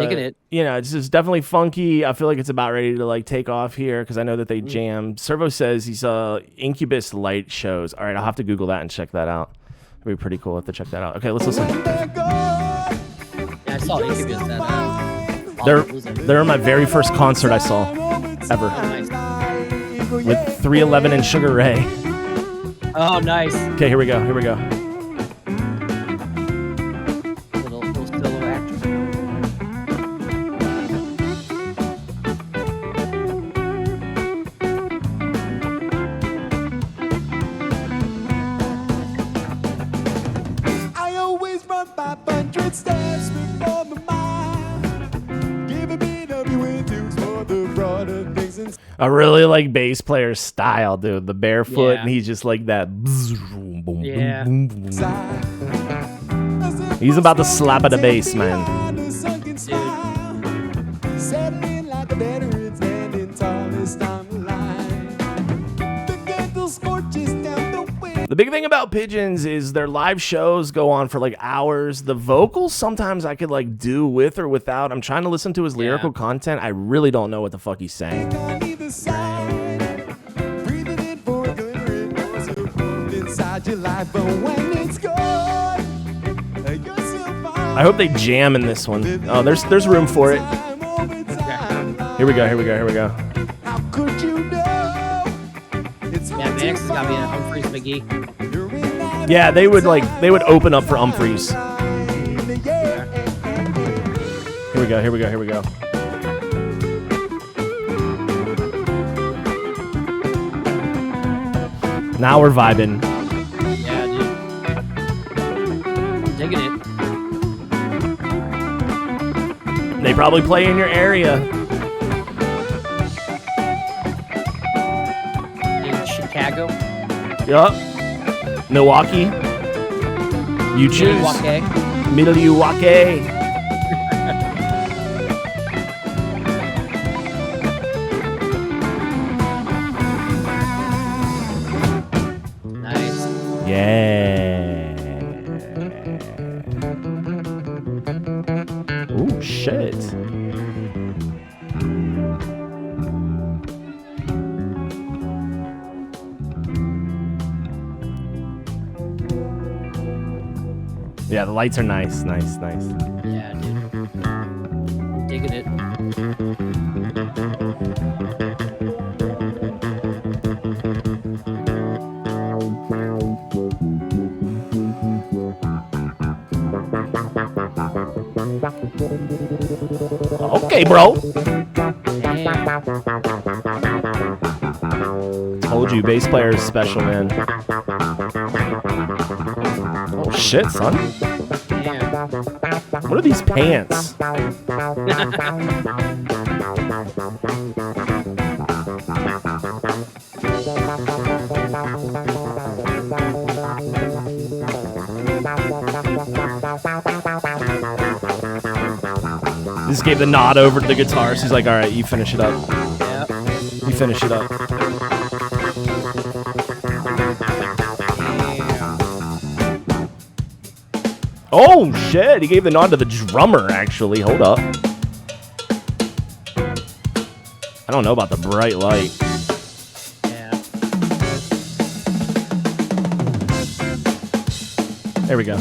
digging it. You know, it's just definitely funky. I feel like it's about ready to like take off here because I know that they jam. Servo says he's Incubus light shows. All right, I'll have to Google that and check that out. It'd be pretty cool. I'll have to check that out. Okay, let's listen. Yeah, I saw Incubus that. They're my very first concert I saw ever. Oh, nice. With 311 and Sugar Ray. Oh, nice. Okay, here we go. Little solo action. I always run 500 steps before the mile. Give a bit of you into for the broader things and I really like bass player's style, dude. The barefoot, and he's just like that. Yeah. He's about to slap at the bass, man. The big thing about Pigeons is their live shows go on for like hours. The vocals sometimes I could like do with or without. I'm trying to listen to his lyrical content. I really don't know what the fuck he's saying. I hope they jam in this one. Oh, there's room for it. Here we go. How could you know? Yeah, Max has got me in Humphreys McGee. Yeah, they would open up for Humphreys. Here we go. Here we go. Here we go. Now we're vibing. Yeah, dude. Digging it. They probably play in your area. In Chicago. Yup. Milwaukee. You choose. Milwaukee. Nice. Yeah. Ooh, shit. Yeah, the lights are nice, nice, nice. Yeah, dude. Digging it. Okay, bro. Damn. Told you, bass player is special, man. Oh shit, son. Damn. What are these pants? Just gave the nod over to the guitarist. He's like, all right, you finish it up. Yep. You finish it up. Oh, shit. He gave the nod to the drummer, actually. Hold up. I don't know about the bright light. Yeah. There we go.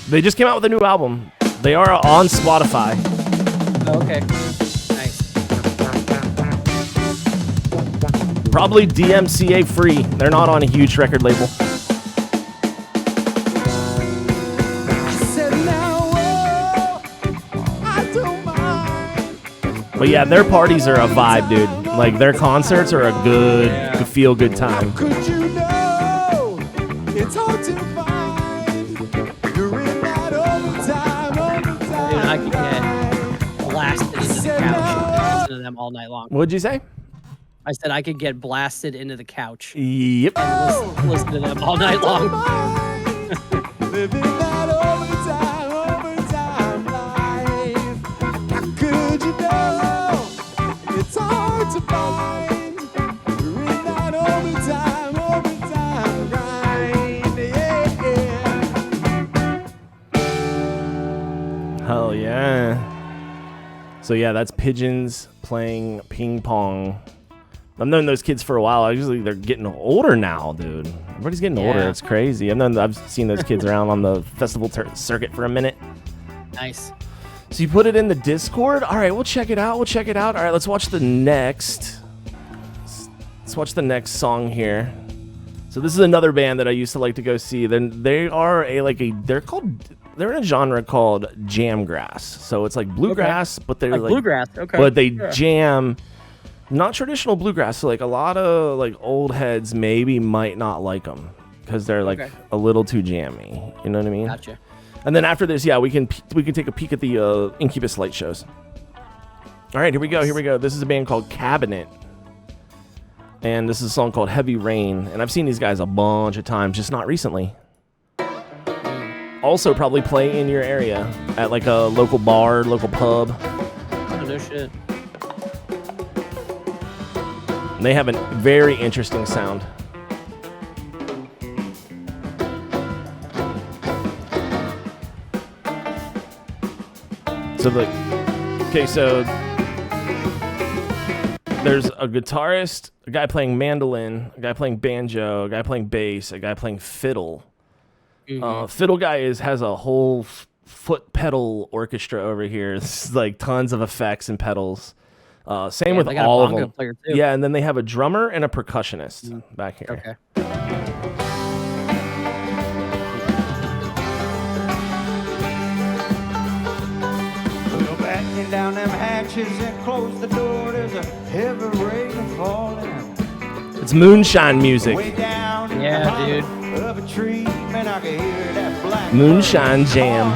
They just came out with a new album. They are on Spotify. Oh, okay. Nice. Probably DMCA free. They're not on a huge record label. But yeah, their parties are a vibe, dude. Like, their concerts are a good, feel-good time. Could you know it's hard to find? You're in that overtime. Dude, I could get blasted into the couch and listen to them all night long. What'd you say? I said I could get blasted into the couch Yep. and listen to them all night long. Living that overtime life. How could you know it's hard to find? You're in that overtime grind. Yeah. Hell yeah. So yeah, that's Pigeons playing ping pong. I've known those kids for a while. Usually they're getting older now, dude. Everybody's getting older. Yeah. It's crazy. I've seen those kids around on the festival circuit for a minute. Nice. So you put it in the Discord? All right, we'll check it out. All right, let's watch the next. Let's watch the next song here. So this is another band that I used to like to go see. Then they're in a genre called jamgrass. So it's like bluegrass, but they're like bluegrass. Okay. but they jam. Not traditional bluegrass, so like a lot of like old heads maybe might not like them because they're like a little too jammy. You know what I mean? Gotcha. And then after this, yeah, we can take a peek at the Incubus light shows. All right, here we go. This is a band called Cabinet, and this is a song called Heavy Rain. And I've seen these guys a bunch of times, just not recently. Also, probably play in your area at like a local bar, local pub. Oh, no shit. They have a very interesting sound. So there's a guitarist, a guy playing mandolin, a guy playing banjo, a guy playing bass, a guy playing fiddle. Fiddle guy has a whole foot pedal orchestra over here. It's like tons of effects and pedals. Same with all of them. Yeah, and then they have a drummer and a percussionist back here. Okay. hatches and close the door. There's a heavy rain falling. It's moonshine music. Way down in the Yeah, hollow dude. of a tree, man, I can hear that black Moonshine jam.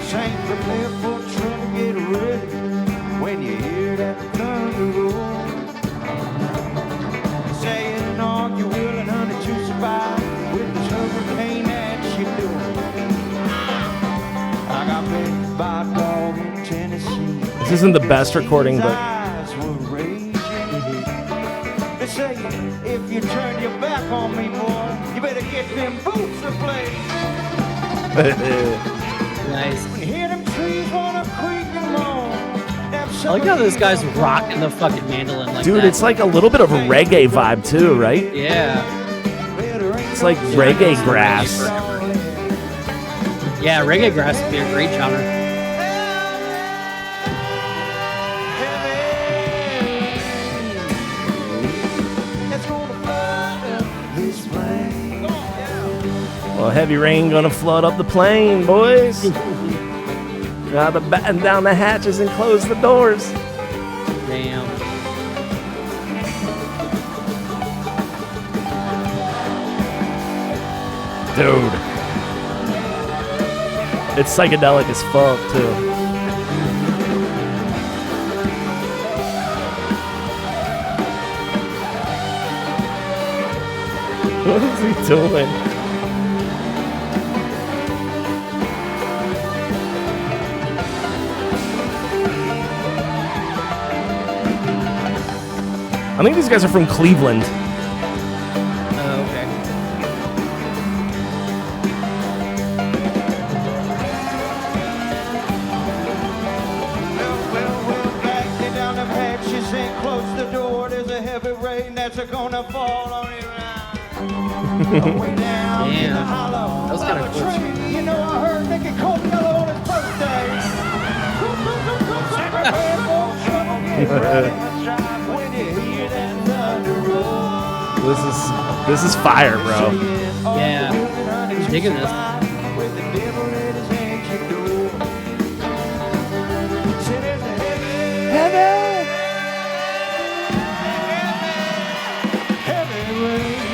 Saint from Liverpool trying to get ready when you hear that thunder roll. Saying on you willing, honey, to survive with this hurricane that you're doing. I got bit by a dog in Tennessee. This isn't the best recording, His but eyes were raging. They say if you turn your back on me, boy, you better get them boots replaced. Nice. When you hear them trees wanna creak and moan. I like how this guy's rocking the fucking mandolin like dude, that. it's like a little bit of a reggae vibe too, right? Yeah. It's like reggae grass. Yeah, reggae grass would be a great genre. Well, heavy rain gonna flood up the plane, boys. Now to batten down the hatches and close the doors. Damn. Dude. It's psychedelic as fuck, too. What is he doing? I think these guys are from Cleveland. Oh, okay. Well, back down the hatches and close the door. There's a heavy rain that's gonna fall on you now. Way down in the hollow. That was kinda of a cool. tree. You know, I heard Nicky Costello on his birthday. When you hear that thunder roll. This is fire, bro. Yeah. I'm digging this. With the devil in his hand, you know. Say there's a heavy rain.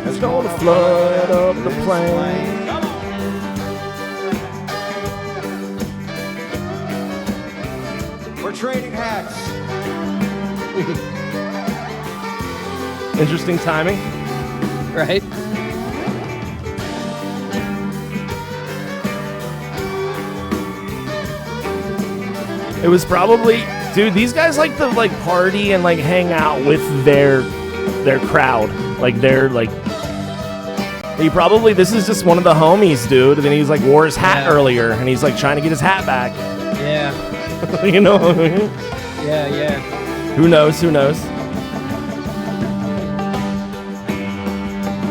It's gonna flood up the plane. We're trading hats. Interesting timing. Right? It was probably, dude, these guys like to like party and like hang out with their crowd. Like they're like, this is just one of the homies, dude. And then he's like wore his hat earlier and he's like trying to get his hat back. Yeah. You know? Yeah, yeah. Who knows?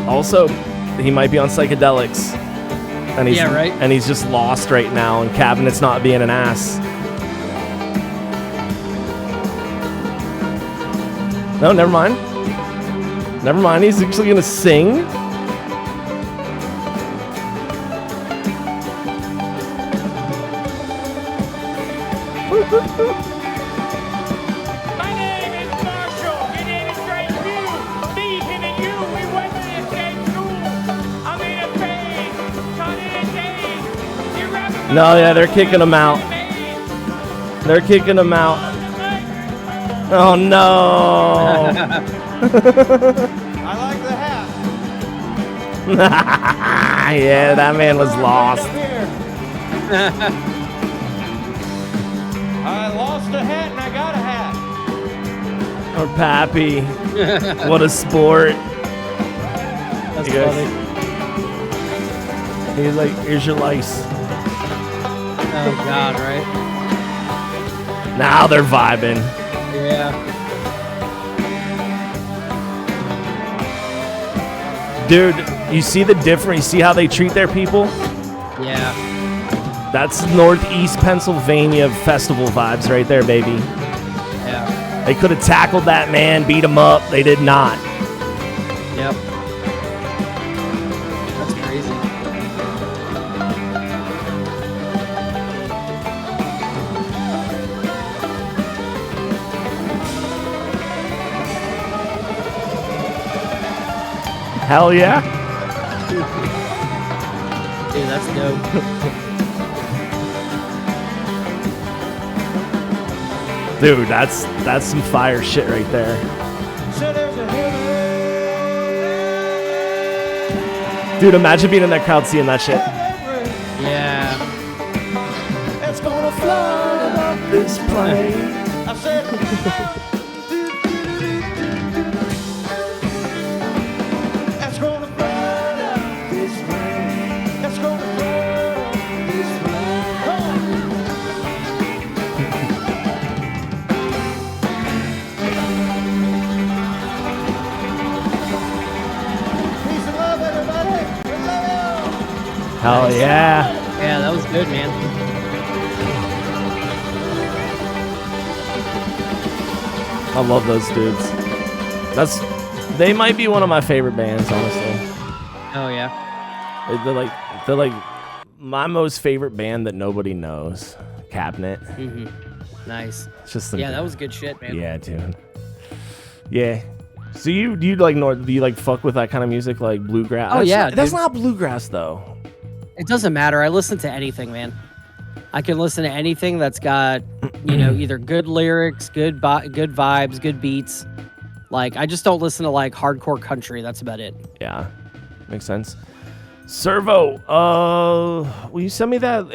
Also, he might be on psychedelics. And he's, Yeah, right. And he's just lost right now, and Cabinet's not being an ass. No, never mind. Never mind, he's actually gonna sing. My name is Marshall. Your name is Great View. Me, him, and you, we went to the same school. I'm in a phase, caught in a daze. You rapping my No, yeah, they're kicking him out. They're kicking him out. Oh no! I like the hat. Yeah, that man was lost. I lost a hat and I got a hat. Or Pappy. What a sport. That's You guys- funny. He's like, here's your lice. Oh, God, right? Now they're vibing. Yeah. Dude, you see the difference? You see how they treat their people? Yeah. That's Northeast Pennsylvania festival vibes right there, baby. Yeah. They could have tackled that man, beat him up. They did not. Yep. That's crazy. Hell yeah. Dude, that's dope. Dude, that's some fire shit right there. Dude, imagine being in that crowd seeing that shit. Yeah. It's gonna flood up this plane. I said, it's gonna flood up this plane. It's gonna flood up this plane. Come on. Peace and love, everybody. We love you. Hell yeah. Yeah, that was good, man. I love those dudes. They might be one of my favorite bands, honestly. Oh yeah. They're like my most favorite band that nobody knows. Cabinet. Nice. It's just Yeah, that was good shit, man. Yeah, dude. Yeah. So do you like fuck with that kind of music, like bluegrass? Oh, yeah, That's dude. not bluegrass though. It doesn't matter. I listen to anything, man. I can listen to anything that's got, either good lyrics, good vibes, good beats. Like, I just don't listen to like hardcore country. That's about it. Yeah, makes sense. Servo, will you send me that?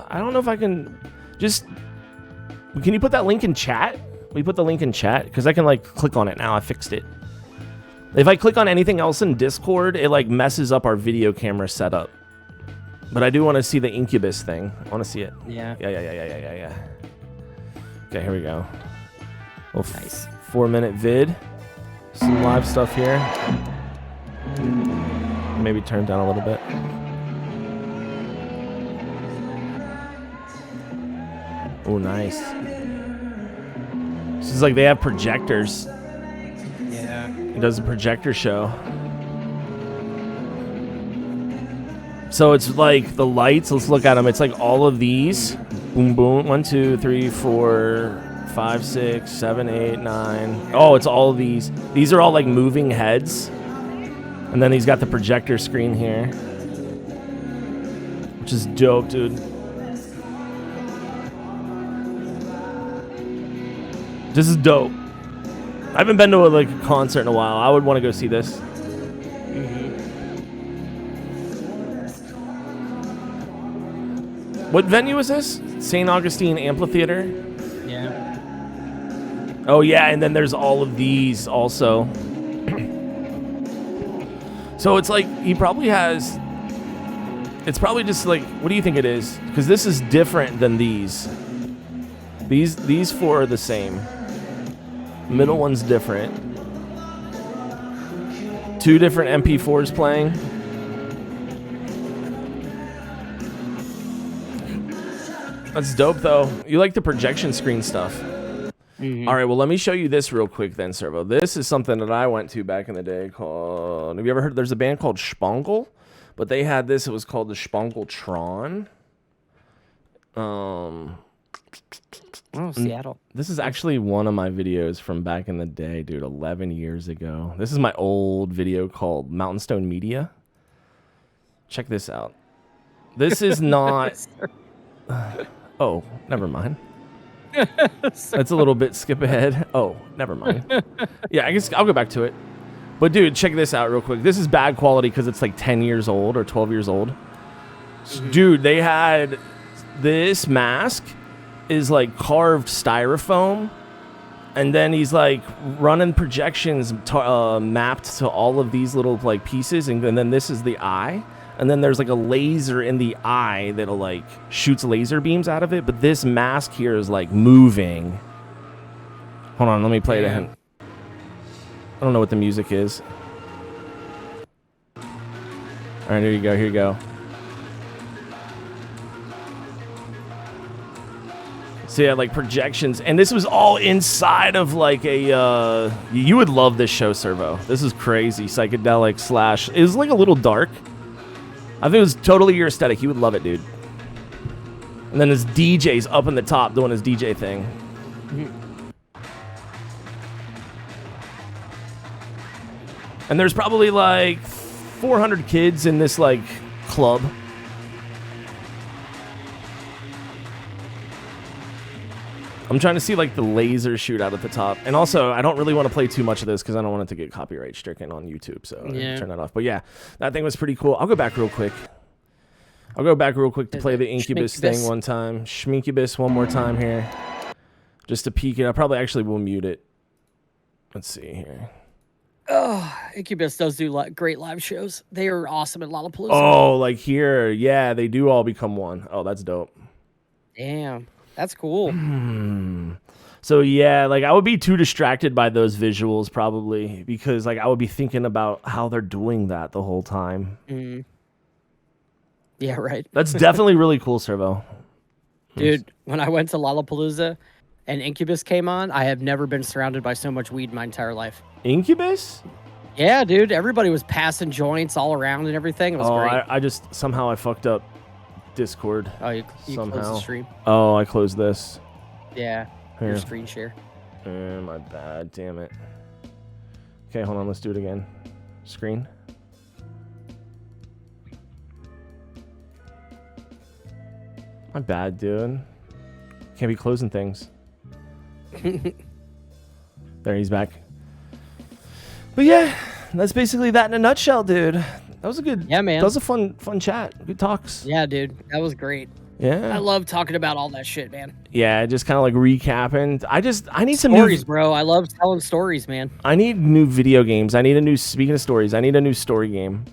I don't know if I can. Can you put that link in chat? Will you put the link in chat? Because I can like click on it now. I fixed it. If I click on anything else in Discord, it like messes up our video camera setup. But I do want to see the Incubus thing. I want to see it. Yeah. Yeah. Okay, here we go. Nice. 4-minute vid. Some live stuff here. Maybe turn down a little bit. Oh, nice. This is like they have projectors. Yeah. He does a projector show. So it's like the lights. Let's look at them. It's like all of these. Boom, boom. 1, 2, 3, 4, 5, 6, 7, 8, 9. Oh, it's all of these. These are all like moving heads. And then he's got the projector screen here. Which is dope, dude. This is dope. I haven't been to a concert in a while. I would want to go see this. What venue is this? St. Augustine Amphitheater? Yeah. Oh, yeah, and then there's all of these also. So it's like he probably has... It's probably just like... What do you think it is? Because this is different than these. These four are the same. Middle one's different. 2 different MP4s playing. That's dope, though. You like the projection screen stuff. Mm-hmm. All right, well, let me show you this real quick then, Servo. This is something that I went to back in the day called... Have you ever heard... There's a band called Spangle, but they had this. It was called the Spangletron. Oh, Seattle. This is actually one of my videos from back in the day, dude, 11 years ago. This is my old video called Mountain Stone Media. Check this out. This is not... Oh, never mind. That's a little bit skip ahead. Oh, never mind. Yeah, I guess I'll go back to it. But dude, check this out real quick. This is bad quality because it's like 10 years old or 12 years old. Dude, they had this mask is like carved styrofoam, and then he's like running projections mapped to all of these little like pieces, and then this is the eye. And then there's like a laser in the eye that'll like shoots laser beams out of it. But this mask here is like moving. Hold on, let me play it again. I don't know what the music is. All right, here you go. Here you go. So yeah, like projections, and this was all inside of like a. You would love this show, Servo. This is crazy, psychedelic slash. It was like a little dark. I think it was totally your aesthetic. You would love it, dude. And then his DJ's up in the top doing his DJ thing. And there's probably like 400 kids in this like club. I'm trying to see like the laser shootout at the top. And also, I don't really want to play too much of this because I don't want it to get copyright stricken on YouTube. So yeah. Turn that off. But yeah, that thing was pretty cool. I'll go back real quick. To play the Incubus thing one time. Schmincubus one more time here. Just to peek it. I probably actually will mute it. Let's see here. Oh, Incubus does do great live shows. They are awesome at Lollapalooza. Oh, like here. Yeah, they do all become one. Oh, that's dope. Damn. That's cool. So yeah, like I would be too distracted by those visuals probably because like I would be thinking about how they're doing that the whole time. Yeah, right. That's definitely really cool, Servo. Dude, when I went to Lollapalooza and Incubus came on, I have never been surrounded by so much weed in my entire life. Incubus? Yeah, dude. Everybody was passing joints all around and everything. It was great. I just somehow I fucked up Discord. Oh, you somehow. closed the stream? Oh, I closed this. Yeah. Here. Your screen share. My bad. Damn it. Okay, hold on. Let's do it again. Screen. My bad, dude. Can't be closing things. There, he's back. But yeah, that's basically that in a nutshell, dude. That was a good. Yeah, man. That was a fun chat. Good talks. Yeah, dude. That was great. Yeah. I love talking about all that shit, man. Yeah, just kind of like recapping. I need some stories, new bro. I love telling stories, man. I need new video games. Speaking of stories, I need a new story game.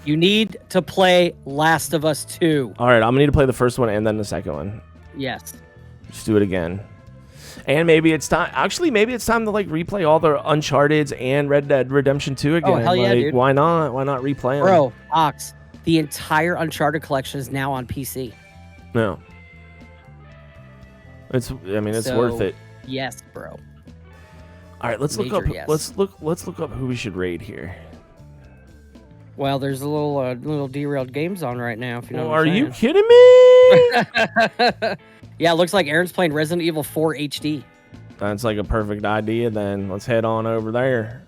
You need to play Last of Us 2. All right, I'm gonna need to play the first one and then the second one. Yes. Just do it again. And maybe it's time. Actually, maybe it's time to like replay all the Uncharted's and Red Dead Redemption 2 again. Oh, hell yeah, like, dude. Why not? Why not replay them? Bro, Ox, the entire Uncharted collection is now on PC. No. It's So, worth it. Yes, bro. All right, let's look Major up. yes. Let's look up who we should raid here. Well, there's a little derailed games on right now. If you know. what Are I'm you saying. kidding me? Yeah, it looks like Aaron's playing Resident Evil 4 HD. That's like a perfect idea. Then let's head on over there.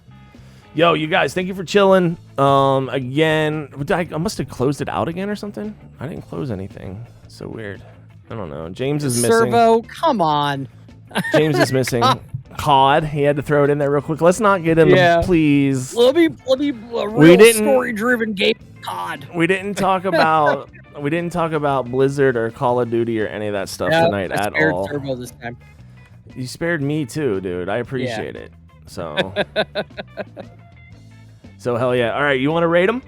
Yo, you guys, thank you for chilling. Again, I must have closed it out again or something. I didn't close anything. So weird. I don't know. James is missing. Servo, come on. James is missing. COD. He had to throw it in there real quick. Let's not get him. Yeah. Please. Let me a real story-driven game. COD. We didn't talk about. We didn't talk about Blizzard or Call of Duty or any of that stuff tonight I at spared all. Servo this time. You spared me too, dude. I appreciate it. So. So hell yeah. All right, you want to rate them?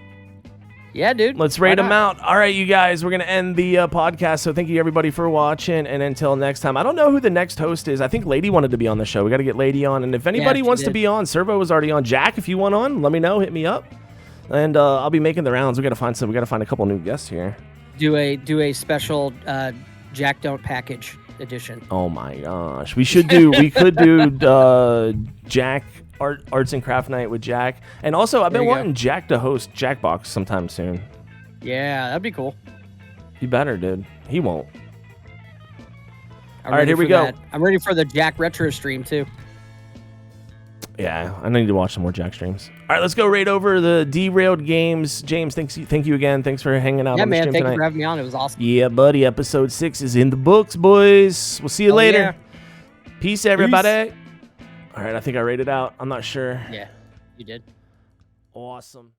Yeah, dude. Let's rate them out. All right, you guys, we're going to end the podcast. So thank you, everybody, for watching. And until next time, I don't know who the next host is. I think Lady wanted to be on the show. We got to get Lady on. And if anybody wants to be on, Servo was already on. Jack, if you want on, let me know. Hit me up. And I'll be making the rounds. We got to find a couple new guests here. Do a special Jack Don't package edition. Oh my gosh. We could do Jack Arts and Craft Night with Jack. And also, I've been wanting Jack to host Jackbox sometime soon. Yeah, that'd be cool. You better, dude. He won't. All right, here we go. I'm ready for the Jack Retro stream, too. Yeah, I need to watch some more Jack streams. All right, let's go right over the D3RAILED Games. James, thank you again. Thanks for hanging out on the stream tonight. Thank you for having me on. It was awesome. Yeah, buddy. Episode 6 is in the books, boys. We'll see you later. Yeah. Peace, everybody. All right, I think I rated out. I'm not sure. Yeah, you did. Awesome.